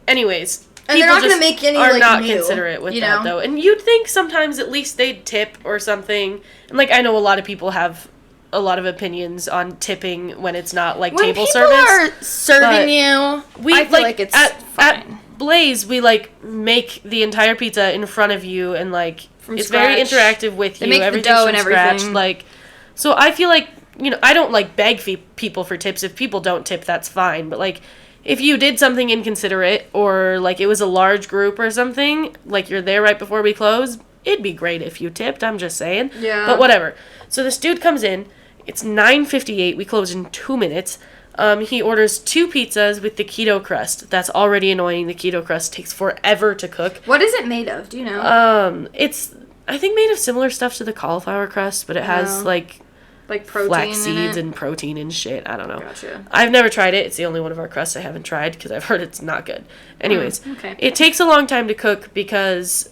anyways, and they're not gonna make any are like not new, considerate with that though. And you'd think sometimes at least they'd tip or something. And like I know a lot of people have a lot of opinions on tipping when it's not like when table people service. are serving you, I feel like it's at fine. Blaze, we like make the entire pizza in front of you, and like From it's very scratch. interactive with They you. make the Everything's dough from and scratch. everything. Like, so I feel like I don't like beg people for tips. If people don't tip, that's fine. But like, if you did something inconsiderate or like it was a large group or something, like you're there right before we close, it'd be great if you tipped. I'm just saying. Yeah. But whatever. So this dude comes in. It's 9:58. We close in 2 minutes. He orders 2 pizzas with the keto crust. That's already annoying. The keto crust takes forever to cook. What is it made of? Do you know? It's I think made of similar stuff to the cauliflower crust, but it has like protein flax in seeds it? and protein and shit. I don't know. Gotcha. I've never tried it. It's the only one of our crusts I haven't tried because I've heard it's not good. Anyways, okay. It takes a long time to cook because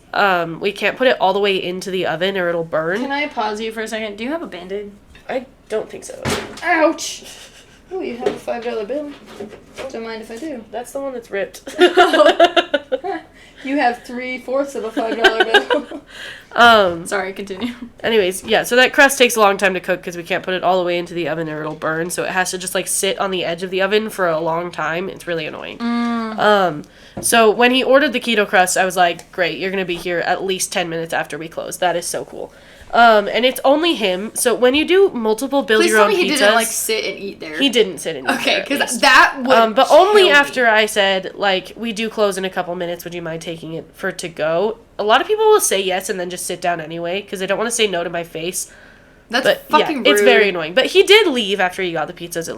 we can't put it all the way into the oven or it'll burn. Can I pause you for a second? Do you have a Band-Aid? I don't think so. Ouch! Oh, you have a $5 bill. Don't mind if I do. That's the one that's ripped. You have 3/4 of a $5 bill. Sorry, continue. Anyways, yeah, so that crust takes a long time to cook because we can't put it all the way into the oven or it'll burn. So it has to just like sit on the edge of the oven for a long time. It's really annoying. So when he ordered the keto crust, I was like, great, you're going to be here at least 10 minutes after we close. That is so cool. And it's only him. So when you do multiple build Please your tell own me he pizzas, didn't like sit and eat there. he didn't sit and eat Okay, there, at because least. that would but only kill me. after I said, like, we do close in a couple minutes. Would you mind taking it for to go? A lot of people will say yes and then just sit down anyway because they don't want to say no to my face. That's But fucking rude. it's very annoying. But he did leave after he got the pizzas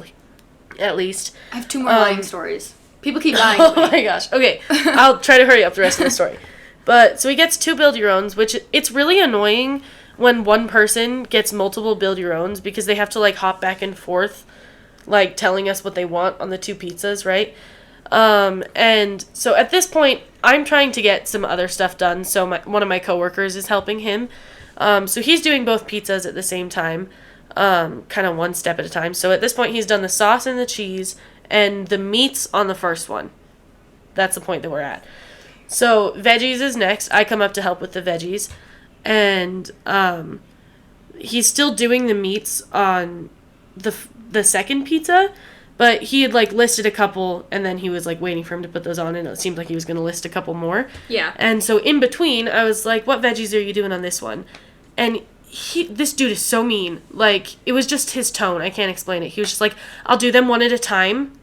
at least. I have 2 more lying stories. People keep lying. Oh my gosh. Okay, I'll try to hurry up the rest of the story. But so he gets 2 build your owns, which it's really annoying when one person gets multiple build your owns because they have to like hop back and forth, like telling us what they want on the 2 pizzas, right? And so at this point, I'm trying to get some other stuff done. So one of my coworkers is helping him. So he's doing both pizzas at the same time, kind of one step at a time. So at this point, he's done the sauce and the cheese and the meats on the first one. That's the point that we're at. So veggies is next. I come up to help with the veggies. And he's still doing the meats on the second pizza, but he had like listed a couple, and then he was like waiting for him to put those on, and it seemed like he was going to list a couple more. Yeah. And so in between, I was like, "What veggies are you doing on this one?" And this dude is so mean. Like, it was just his tone. I can't explain it. He was just like, "I'll do them one at a time.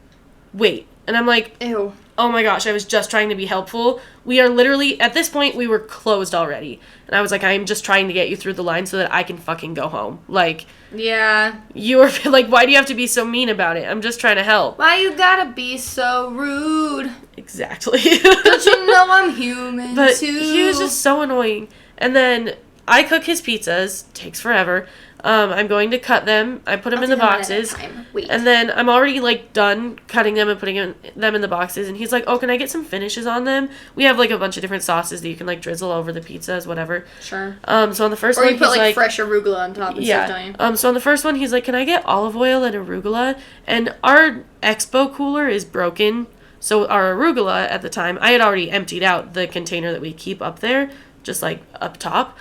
Wait." And I'm like, Ew. oh my gosh, I was just trying to be helpful. We are literally, at this point, we were closed already. And I was like, I'm just trying to get you through the line so that I can fucking go home. Like, Yeah. you were like, why do you have to be so mean about it? I'm just trying to help. Why you gotta be so rude? Exactly. Don't you know I'm human But too? he was just so annoying. And then I cook his pizzas. Takes forever. I'm going to cut them. I put them in the boxes. Wait. And then I'm already, like, done cutting them and putting them in the boxes. And he's like, oh, can I get some finishes on them? We have, like, a bunch of different sauces that you can, like, drizzle over the pizzas, whatever. Sure. So on the first Or one, you put, he's like, fresh arugula on top and stuff, don't you? So on the first one, he's like, can I get olive oil and arugula? And our expo cooler is broken. So our arugula at the time, I had already emptied out the container that we keep up there, just like up top.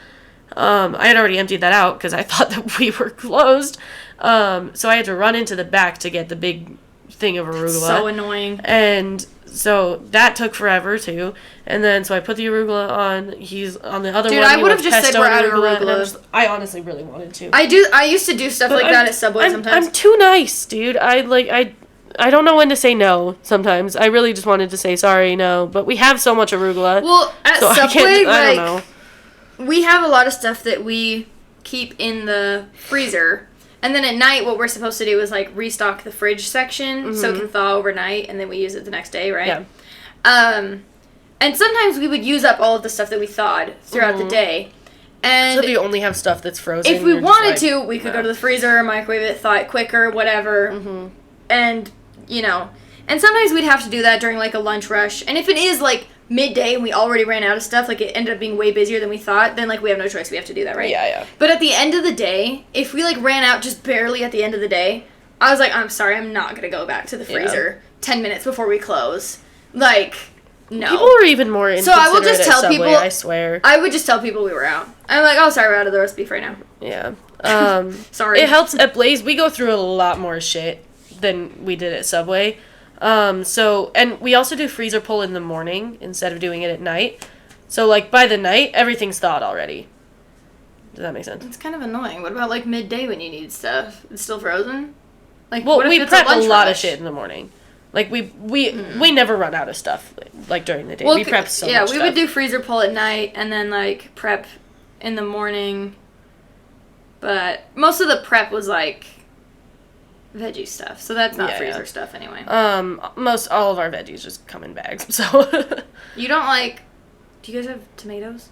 I had already emptied that out because I thought that we were closed. So I had to run into the back to get the big thing of arugula. That's so annoying. And so that took forever too. And then so I put the arugula on. He's on the other one. Dude, I would have just said we're out of arugula. I honestly really wanted to. I used to do stuff like that at Subway sometimes. I'm too nice, dude. I don't know when to say no sometimes. I really just wanted to say sorry, no. But we have so much arugula. Well, at Subway, I don't know. We have a lot of stuff that we keep in the freezer. And then at night, what we're supposed to do is, like, restock the fridge section so it can thaw overnight, and then we use it the next day, right? Yeah. And sometimes we would use up all of the stuff that we thawed throughout the day. And so you only have stuff that's frozen. If we wanted to, we could go to the freezer, microwave it, thaw it quicker, whatever. And, you know, and sometimes we'd have to do that during, like, a lunch rush. And if it is, like, midday and we already ran out of stuff, like, it ended up being way busier than we thought, then, like, we have no choice. We have to do that, right? Yeah. But at the end of the day, if we, like, ran out just barely at the end of the day, I was like, I'm sorry, I'm not going to go back to the freezer 10 minutes before we close. Like, no. People were even more inconsiderate so I will just tell at Subway, people, I swear. I would just tell people we were out. I'm like, oh, sorry, we're out of the roast beef right now. Yeah. Sorry. It helps at Blaze. We go through a lot more shit than we did at Subway. And we also do freezer pull in the morning instead of doing it at night. So, like, by the night, everything's thawed already. Does that make sense? It's kind of annoying. What about, like, midday when you need stuff? It's still frozen? Like, well, what if we it's prep a lot rush? of shit in the morning. Like, we never run out of stuff, like, during the day. Well, we prep so much Yeah, we stuff. would do freezer pull at night and then, like, prep in the morning. But most of the prep was, like, veggie stuff. So that's not freezer stuff anyway. Most all of our veggies just come in bags, so. You don't, like... Do you guys have tomatoes?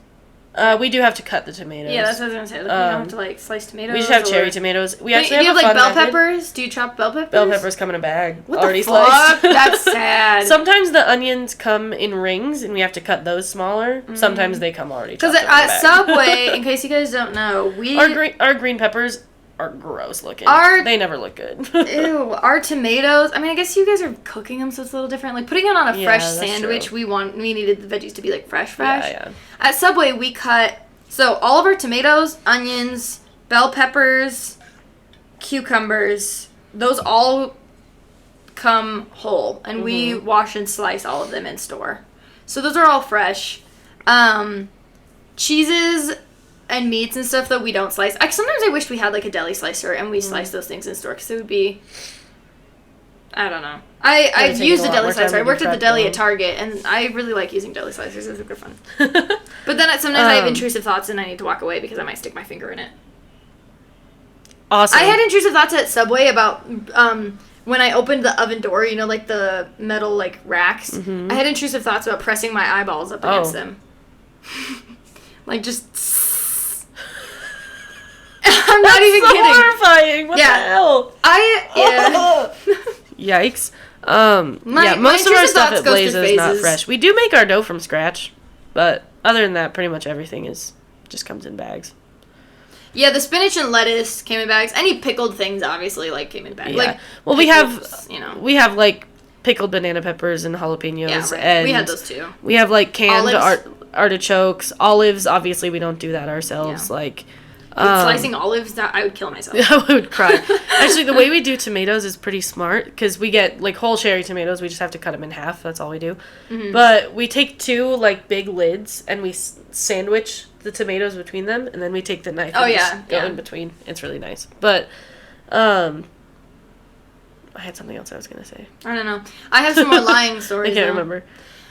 We do have to cut the tomatoes. Yeah, that's what I was going to say. Like, you don't have to, like, slice tomatoes. We just have cherry tomatoes. We actually do you have have, like, bell method. peppers? Do you chop bell peppers? Bell peppers come in a bag. What already the fuck? sliced. That's sad. Sometimes the onions come in rings, and we have to cut those smaller. Sometimes they come already chopped Because up in a at bag. Subway, in case you guys don't know, Our green peppers are gross looking. They never look good. Ew, our tomatoes. I mean, I guess you guys are cooking them, so it's a little different. Like putting it on a fresh sandwich, true. we needed the veggies to be like fresh. Yeah. At Subway, we cut all of our tomatoes, onions, bell peppers, cucumbers. Those all come whole, and we wash and slice all of them in store. So those are all fresh. Cheeses and meats and stuff that we don't slice. Sometimes I wish we had like a deli slicer and we slice those things in store because it would be. I don't know. I've used a deli slicer. I worked at the deli at Target, and I really like using deli slicers. It's super fun. But then sometimes I have intrusive thoughts and I need to walk away because I might stick my finger in it. Awesome. I had intrusive thoughts at Subway about when I opened the oven door, you know, like the metal like racks. I had intrusive thoughts about pressing my eyeballs up against them. Like just. I'm not even kidding. Horrifying. What the hell? Yikes. Most of our stuff at Blaze is not fresh. We do make our dough from scratch, but other than that, pretty much everything just comes in bags. Yeah, the spinach and lettuce came in bags. Any pickled things, obviously, like came in bags. Yeah. Like, well, pickles, we have like pickled banana peppers and jalapenos. Yeah, right. And we had those too. We have like canned artichokes, olives. Obviously, we don't do that ourselves. Yeah. Like. Slicing olives, I would kill myself. I would cry. Actually, the way we do tomatoes is pretty smart because we get like whole cherry tomatoes. We just have to cut them in half. That's all we do. But we take 2 like big lids and we sandwich the tomatoes between them, and then we take the knife and just go in between. It's really nice. But I had something else I was gonna say. I don't know. I have some more lying stories. I can't remember.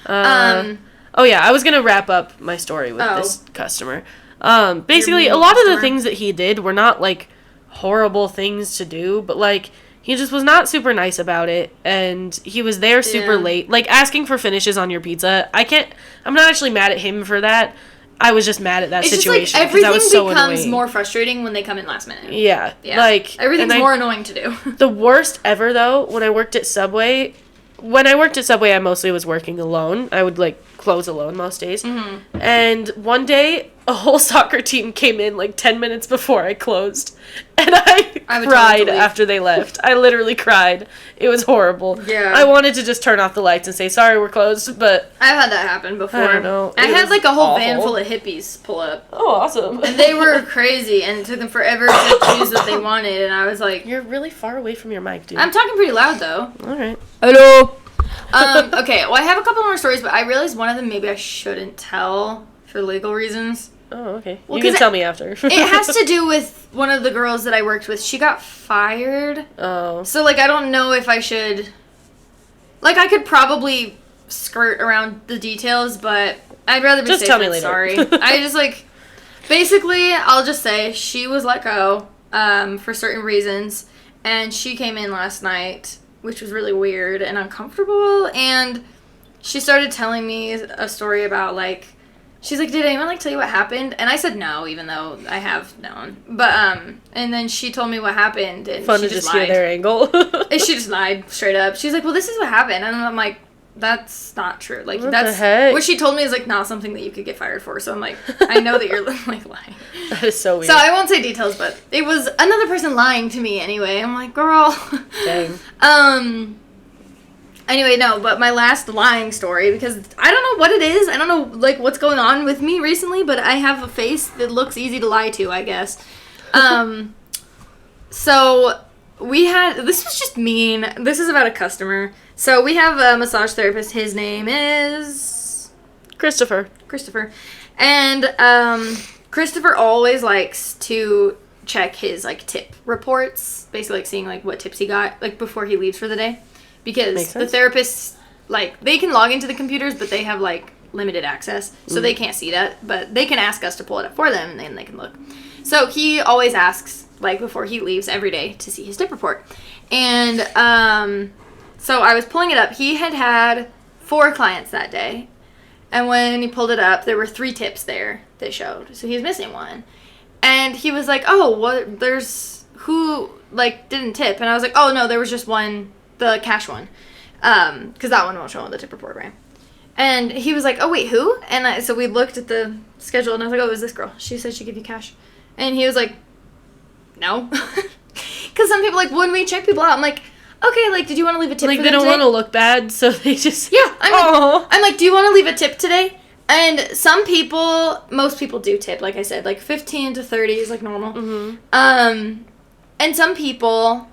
Oh yeah, I was gonna wrap up my story with this customer. Basically, a lot of the things that he did were not, like, horrible things to do, but, like, he just was not super nice about it, and he was there super late. Like, asking for finishes on your pizza, I'm not actually mad at him for that. I was just mad at that situation. Just, like, everything becomes more frustrating when they come in last minute. Yeah. Like, everything's more annoying to do. The worst ever, though, when I worked at Subway, I mostly was working alone. I would, like, close alone most days. And one day, a whole soccer team came in like 10 minutes before I closed. And I would cried totally. after they left. I literally cried. It was horrible. Yeah. I wanted to just turn off the lights and say, sorry, we're closed, but I've had that happen before. I don't know. I It had was like a whole van awful. full of hippies pull up. Oh, awesome. And they were crazy, and it took them forever to choose what they wanted, and I was like, You're really far away from your mic, dude. I'm talking pretty loud, though. All right. Hello. Okay, well, I have a couple more stories, but I realized one of them maybe I shouldn't tell for legal reasons. Oh, okay. Well, You can 'cause tell me after. It has to do with one of the girls that I worked with. She got fired. Oh. So, like, I don't know if I should... Like, I could probably skirt around the details, but I'd rather be Just safe tell me than later. sorry. I just, like... Basically, I'll just say she was let go for certain reasons, and she came in last night, which was really weird and uncomfortable, and she started telling me a story about, like... She's like, did anyone, like, tell you what happened? And I said no, even though I have known. But, and then she told me what happened, and Fun she to just just hear lied. their angle. And she just lied straight up. She's like, well, this is what happened. And I'm like, that's not true. Like, What that's... the heck? What she told me is, like, not something that you could get fired for. So I'm like, I know that you're, like, lying. That is so weird. So I won't say details, but it was another person lying to me anyway. I'm like, girl. Dang. Anyway, no, but my last lying story, because I don't know what it is. I don't know, like, what's going on with me recently, but I have a face that looks easy to lie to, I guess. So this was just mean. This is about a customer. So we have a massage therapist. His name is Christopher. And Christopher always likes to check his, like, tip reports, basically, like, seeing, like, what tips he got, like, before he leaves for the day. Because Makes the sense. therapists, like, they can log into the computers, but they have, like, limited access, so they can't see that. But they can ask us to pull it up for them, and then they can look. So he always asks, like, before he leaves every day to see his tip report. And so I was pulling it up. He had 4 clients that day. And when he pulled it up, there were 3 tips there that showed. So he was missing one. And he was like, oh, what? There's who, like, didn't tip? And I was like, oh, no, there was just one. The cash one, because that one won't show on the tip report, right? And he was like, oh, wait, who? And so we looked at the schedule, and I was like, oh, it was this girl. She said she'd give you cash. And he was like, no. Because some people, like, when we check people out, I'm like, okay, like, did you want to leave a tip Like, for they them don't today? want to look bad, so they just... Yeah, Aw. I'm like, do you want to leave a tip today? And some people, most people do tip, like I said, like 15 to 30 is, like, normal. Mm-hmm. And some people...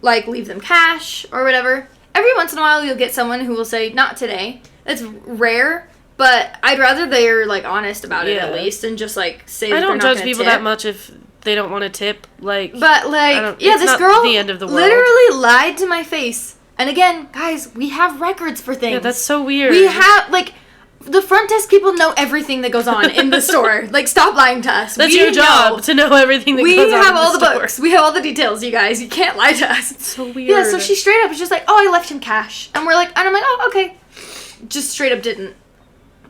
like, leave them cash or whatever. Every once in a while, you'll get someone who will say, not today. That's rare, but I'd rather they're, like, honest about it Yeah. at least and just, like, say I that they're don't not judge gonna people tip. that much if they don't want to tip. Like, But, like, yeah, it's this not girl the end of the world. literally lied to my face. And again, guys, we have records for things. yeah, that's so weird. We have, like... The front desk people know everything that goes on in the store. Like, stop lying to us. That's We your job, know. to know everything that We goes on have in all the store. books. We have all the details, you guys. You can't lie to us. It's so weird. Yeah, so she straight up was just like, oh, I left him cash. And we're like, and I'm like, oh, okay. Just straight up didn't.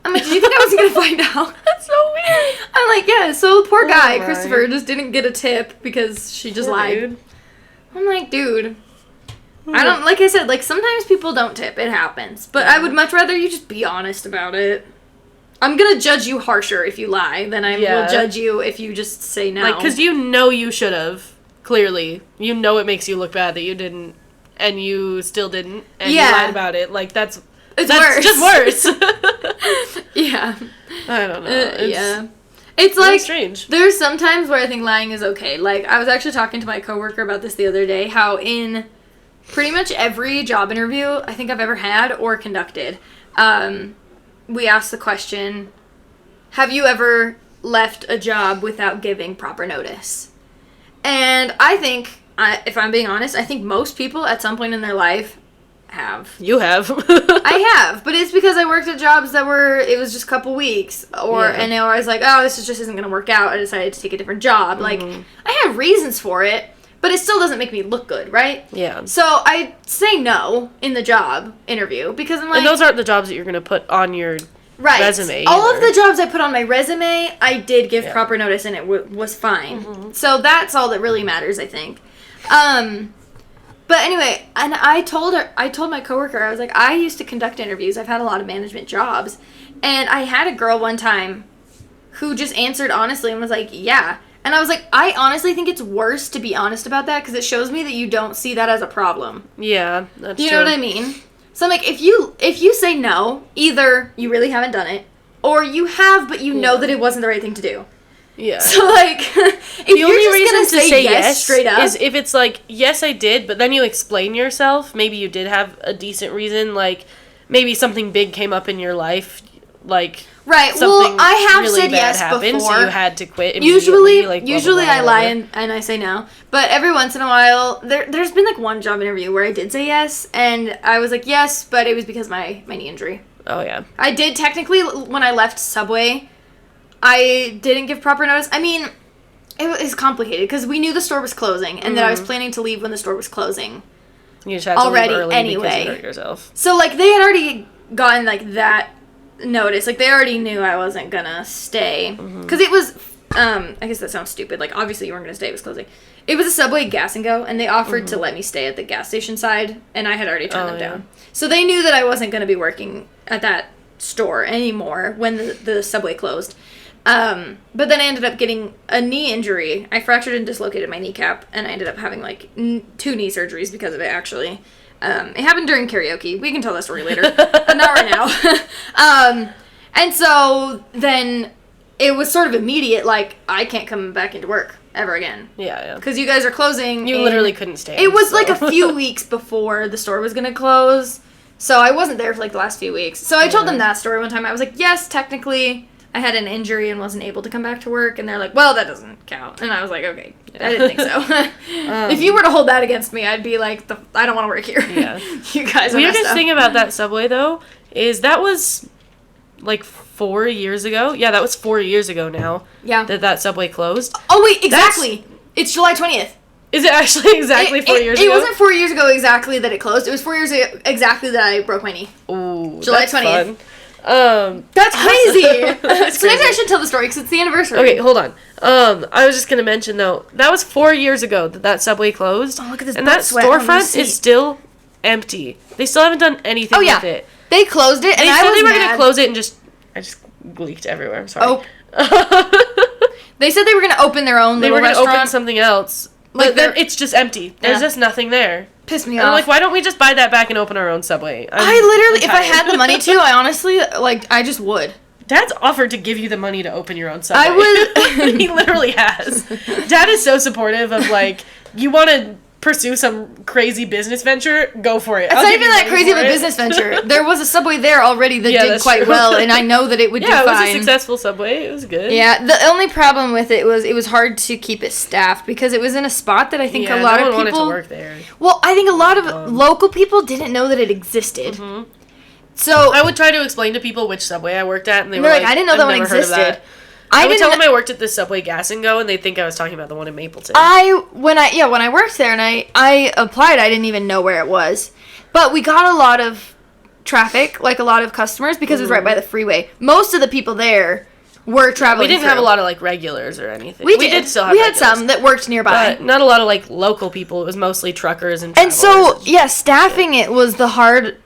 I'm like, did you think I wasn't going to find out? That's so weird. I'm like, yeah, so the poor guy, my. Christopher, just didn't get a tip because she just Poor lied. dude. I'm like, dude. I don't, like I said, like, sometimes people don't tip. It happens. But I would much rather you just be honest about it. I'm gonna judge you harsher if you lie than I Yeah. will judge you if you just say no. Like, because you know you should have, clearly. You know it makes you look bad that you didn't, and you still didn't, and Yeah. you lied about it. Like, that's worse. just worse. Yeah. I don't know. It's Yeah. It's really like, strange. there's some times where I think lying is okay. Like, I was actually talking to my coworker about this the other day, how in pretty much every job interview I think I've ever had or conducted, we ask the question, have you ever left a job without giving proper notice? And I think, if I'm being honest, I think most people at some point in their life have. You have. I have, but it's because I worked at jobs that it was just a couple weeks, and I was like, oh, this just isn't going to work out. I decided to take a different job. Like, I have reasons for it, but it still doesn't make me look good, right? Yeah. So I say no in the job interview because I'm like... And those aren't the jobs that you're going to put on your resume. All of either. the jobs I put on my resume, I did give proper notice and it was fine. So that's all that really matters, I think. But anyway, and I told my coworker, I was like, I used to conduct interviews. I've had a lot of management jobs. And I had a girl one time who just answered honestly and was like, yeah. And I was like, I honestly think it's worse to be honest about that because it shows me that you don't see that as a problem. Yeah, that's true. You know what I mean? So I'm like, if you say no, either you really haven't done it, or you have, but you know that it wasn't the right thing to do. Yeah. So, like, if the you're only just reason gonna to say yes straight up is if it's like, yes, I did, but then you explain yourself. Maybe you did have a decent reason. Like, maybe something big came up in your life. Like, right. Something Well, I have really said bad yes happened, before. So you had to quit immediately. Usually I lie and I say no. But every once in a while, there's been like one job interview where I did say yes, and I was like yes, but it was because my knee injury. Oh yeah. I did technically when I left Subway, I didn't give proper notice. I mean, it was complicated because we knew the store was closing, and that I was planning to leave when the store was closing. You just had to already leave early anyway. because you hurt yourself. So like they had already gotten like that notice. Like they already knew I wasn't gonna stay because it was. I guess that sounds stupid. Like obviously you weren't gonna stay. It was closing. It was a Subway Gas and Go, and they offered to let me stay at the gas station side, and I had already turned them down. So they knew that I wasn't gonna be working at that store anymore when the Subway closed. But then I ended up getting a knee injury. I fractured and dislocated my kneecap, and I ended up having like 2 knee surgeries because of it, actually. It happened during karaoke. We can tell that story later, but not right now. And so then it was sort of immediate, like, I can't come back into work ever again. Yeah. Because you guys are closing. You literally couldn't stay. It was like a few weeks before the store was going to close, so I wasn't there for like the last few weeks. So I told them that story one time. I was like, yes, technically I had an injury and wasn't able to come back to work, and they're like, well, that doesn't count. And I was like, okay, I didn't think so. If you were to hold that against me, I'd be like, I don't want to work here. Yeah. You guys are weirdest thing about that Subway, though, is that was like 4 years ago. Yeah, that was 4 years ago now. Yeah. That Subway closed. Oh, wait, exactly. It's July 20th. Is it actually exactly 4 years ago? It wasn't 4 years ago exactly that it closed. It was 4 years ago exactly that I broke my knee. Ooh, July that's 20th. Fun. That's crazy. That's So maybe crazy. I should tell the story because it's the anniversary. Okay, hold on. I was just gonna mention though, that was 4 years ago that Subway closed. Oh, look at this and butt that sweat on the storefront seat. is still empty. They still haven't done anything with it. They closed it, and They I said was they were mad. gonna close it and I just leaked everywhere. I'm sorry. Oh. They said they were gonna open their own They little were gonna restaurant. open something else. Like But then they're- it's just empty. There's just nothing there. Pissed me And I'm off. like, why don't we just buy that back and open our own Subway? I literally, if I tired. had the money to, I honestly, like, I just would. Dad's offered to give you the money to open your own Subway. I would. He literally has. Dad is so supportive of, like, you want to pursue some crazy business venture? Go for it. It's not even that crazy of a business venture. There was a Subway there already that did that's quite true. well, and I know that it would do Yeah, it was fine. a successful Subway. It was good. Yeah, the only problem with it was hard to keep it staffed because it was in a spot that I think a lot no of one people wanted to work there. Well, I think a lot of local people didn't know that it existed. So I would try to explain to people which Subway I worked at, and they were like, like, I didn't know I've that one never heard of existed. that. I would didn't tell them I worked at this Subway Gas and Go, and they think I was talking about the one in Mapleton. when I worked there and I applied, I didn't even know where it was. But we got a lot of traffic, like a lot of customers, because it was right by the freeway. Most of the people there were traveling. We didn't have a lot of like regulars or anything. We did still have we had regulars, some that worked nearby. but not a lot of like local people. It was mostly truckers and And travelers. so, yeah, staffing it was the hard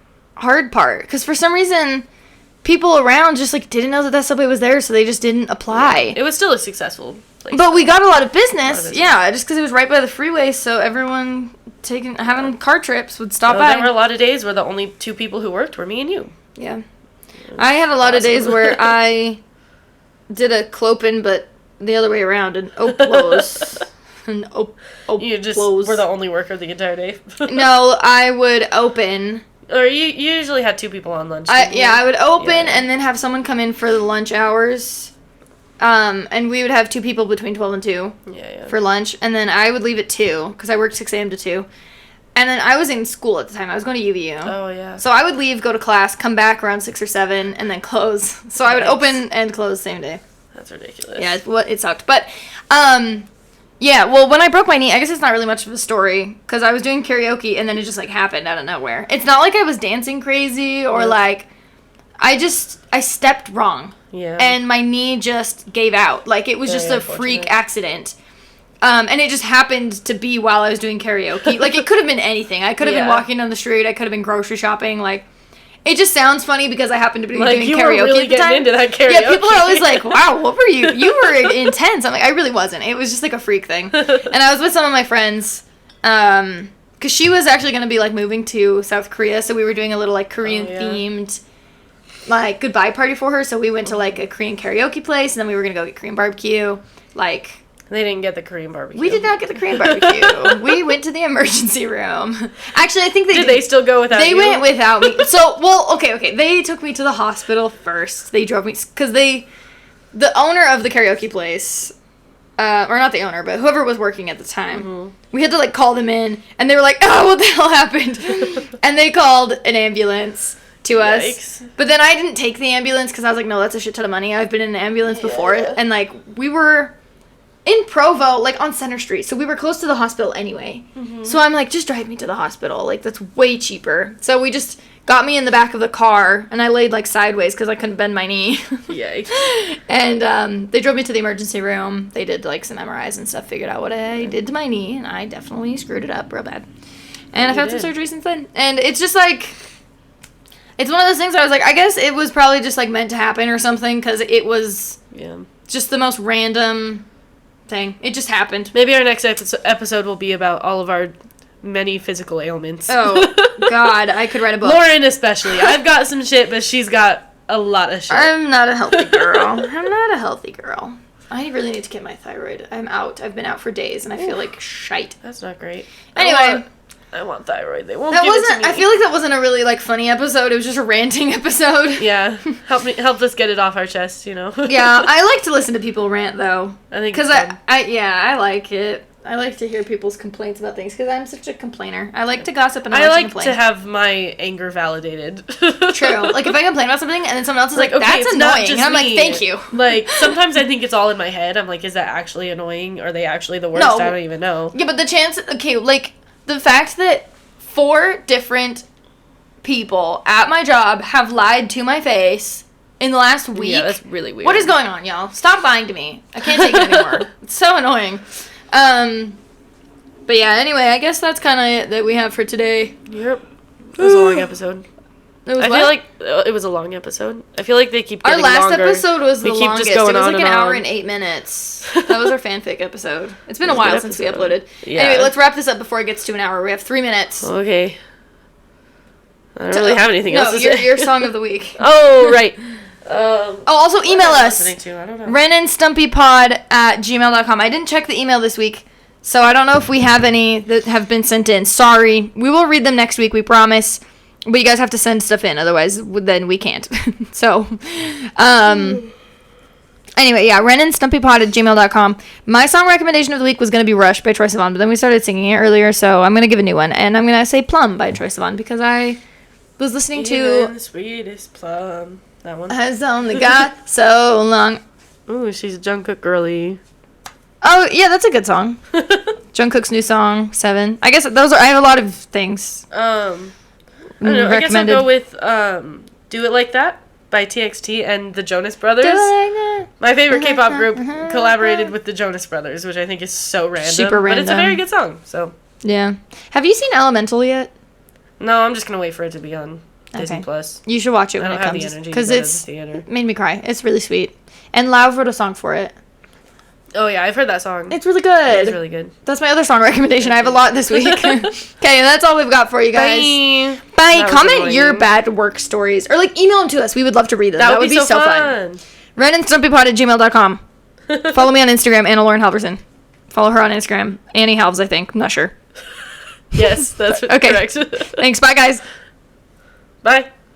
part. Because for some reason, people around just, like, didn't know that Subway was there, so they just didn't apply. It was still a successful place. But we got a lot of business, business. yeah, just because it was right by the freeway, so everyone having car trips would stop by. There were a lot of days where the only two people who worked were me and you. Yeah. I had a lot of days where I did a clopin, but the other way around, an oplos. You just were the only worker the entire day. No, I would open. Or you usually had two people on lunch. I would open and then have someone come in for the lunch hours. And we would have two people between 12 and 2 for lunch. And then I would leave at 2 because I worked 6 a.m. to 2. And then I was in school at the time. I was going to UVU. Oh, yeah. So I would leave, go to class, come back around 6 or 7, and then close. So I would open and close the same day. That's ridiculous. Yeah, it sucked. But, yeah, well, when I broke my knee, I guess it's not really much of a story, because I was doing karaoke, and then it just, like, happened out of nowhere. It's not like I was dancing crazy, or, like, I stepped wrong. Yeah. And my knee just gave out. Like, it was just a freak accident. And it just happened to be while I was doing karaoke. Like, it could have been anything. I could have been walking down the street. I could have been grocery shopping. Like, It just sounds funny because I happened to be doing you karaoke were really at the getting time. into that karaoke. Yeah, people are always like, wow, what were you? You were intense. I'm like, I really wasn't. It was just like a freak thing. And I was with some of my friends, because she was actually going to be like moving to South Korea, so we were doing a little like Korean themed like goodbye party for her. So we went to like a Korean karaoke place, and then we were going to go get Korean barbecue. Like, they didn't get the Korean barbecue. we did not get the Korean barbecue. We went to the emergency room. Actually, I think they did. They still go without you? They went without me. So, well, okay. They took me to the hospital first. They drove me, because the owner of the karaoke place, or not the owner, but whoever was working at the time, we had to like call them in, and they were like, oh, what the hell happened? And they called an ambulance to us. Yikes. But then I didn't take the ambulance because I was like, no, that's a shit ton of money. I've been in an ambulance before, and like we were in Provo, like on Center Street, so we were close to the hospital anyway. So I'm like, just drive me to the hospital, like that's way cheaper. So we just got me in the back of the car, and I laid like sideways because I couldn't bend my knee. Yikes. And they drove me to the emergency room. They did like some MRIs and stuff, figured out what I did to my knee, and I definitely screwed it up real bad. And I've had some surgery since then, and it's just like, it's one of those things where I was like, I guess it was probably just like meant to happen or something, because it was just the most random thing. It just happened. Maybe our next episode will be about all of our many physical ailments. Oh, God, I could write a book. Lauren especially. I've got some shit, but she's got a lot of shit. I'm not a healthy girl. I really need to get my thyroid. I'm out. I've been out for days, and I feel like shite. That's not great. Anyway. I want thyroid. They won't That give it wasn't. to me. I feel like that wasn't a really like funny episode. It was just a ranting episode. Yeah, helped us get it off our chest, you know. Yeah, I like to listen to people rant though. I think because I like it. I like to hear people's complaints about things because I'm such a complainer. I like to gossip and I like to have my anger validated. True. Like if I complain about something and then someone else is like, okay, that's it's annoying, not just and I'm like, me. thank you. Like sometimes I think it's all in my head. I'm like, is that actually annoying? Are they actually the worst? No. I don't even know. Yeah, but the chance. Okay, like the fact that 4 different people at my job have lied to my face in the last week. Yeah, that's really weird. What is going on, y'all? Stop lying to me. I can't take it anymore. It's so annoying. But yeah, anyway, I guess that's kind of it that we have for today. Yep. It was a long episode. It was I feel like it was a long episode. I feel like they keep getting our last longer. episode was the keep longest. just going It was on like an and hour on. and 8 minutes. That was our fanfic episode. It's been a It was a while good since we episode. uploaded. Yeah. Anyway, let's wrap this up before it gets to an hour. We have 3 minutes. Okay. I don't really have anything else to say. Your song of the week. Oh, right. Also email us. I don't know. renandstumpypod@gmail.com. I didn't check the email this week, so I don't know if we have any that have been sent in. Sorry. We will read them next week, we promise. But you guys have to send stuff in, otherwise then we can't. So, anyway, yeah, renandstumpypod@gmail.com. My song recommendation of the week was going to be Rush by Troye Sivan, but then we started singing it earlier, so I'm going to give a new one. And I'm going to say Plum by Troye Sivan, because I was listening to Even the sweetest plum. That one. Has Only Got So Long. Ooh, she's a Jungkook girly. Oh, yeah, that's a good song. Jungkook's new song, 7. I guess those are, I have a lot of things. I don't know. I guess I'll recommended. go with Do It Like That by TXT and the Jonas Brothers. My favorite K-pop group collaborated with the Jonas Brothers, which I think is so random. Super But it's a random. very good song, so. Yeah. Have you seen Elemental yet? No, I'm just going to wait for it to be on Disney+. Okay. Plus. You should watch it I when don't it have the comes. energy Because to go to the it's theater. made me cry. It's really sweet. And Lau wrote a song for it. Oh, yeah, I've heard that song. It's really good. It's really good. That's my other song recommendation. I have a lot this week. Okay, that's all we've got for you guys. Bye. Bye. That was Comment annoying. your bad work stories. Or, like, email them to us. We would love to read them. That would be so fun. renandstumpypod@gmail.com. Follow me on Instagram, Anna Lauren Halverson. Follow her on Instagram, Annie Halves, I think. I'm not sure. Yes, that's Okay. correct. Thanks. Bye, guys. Bye.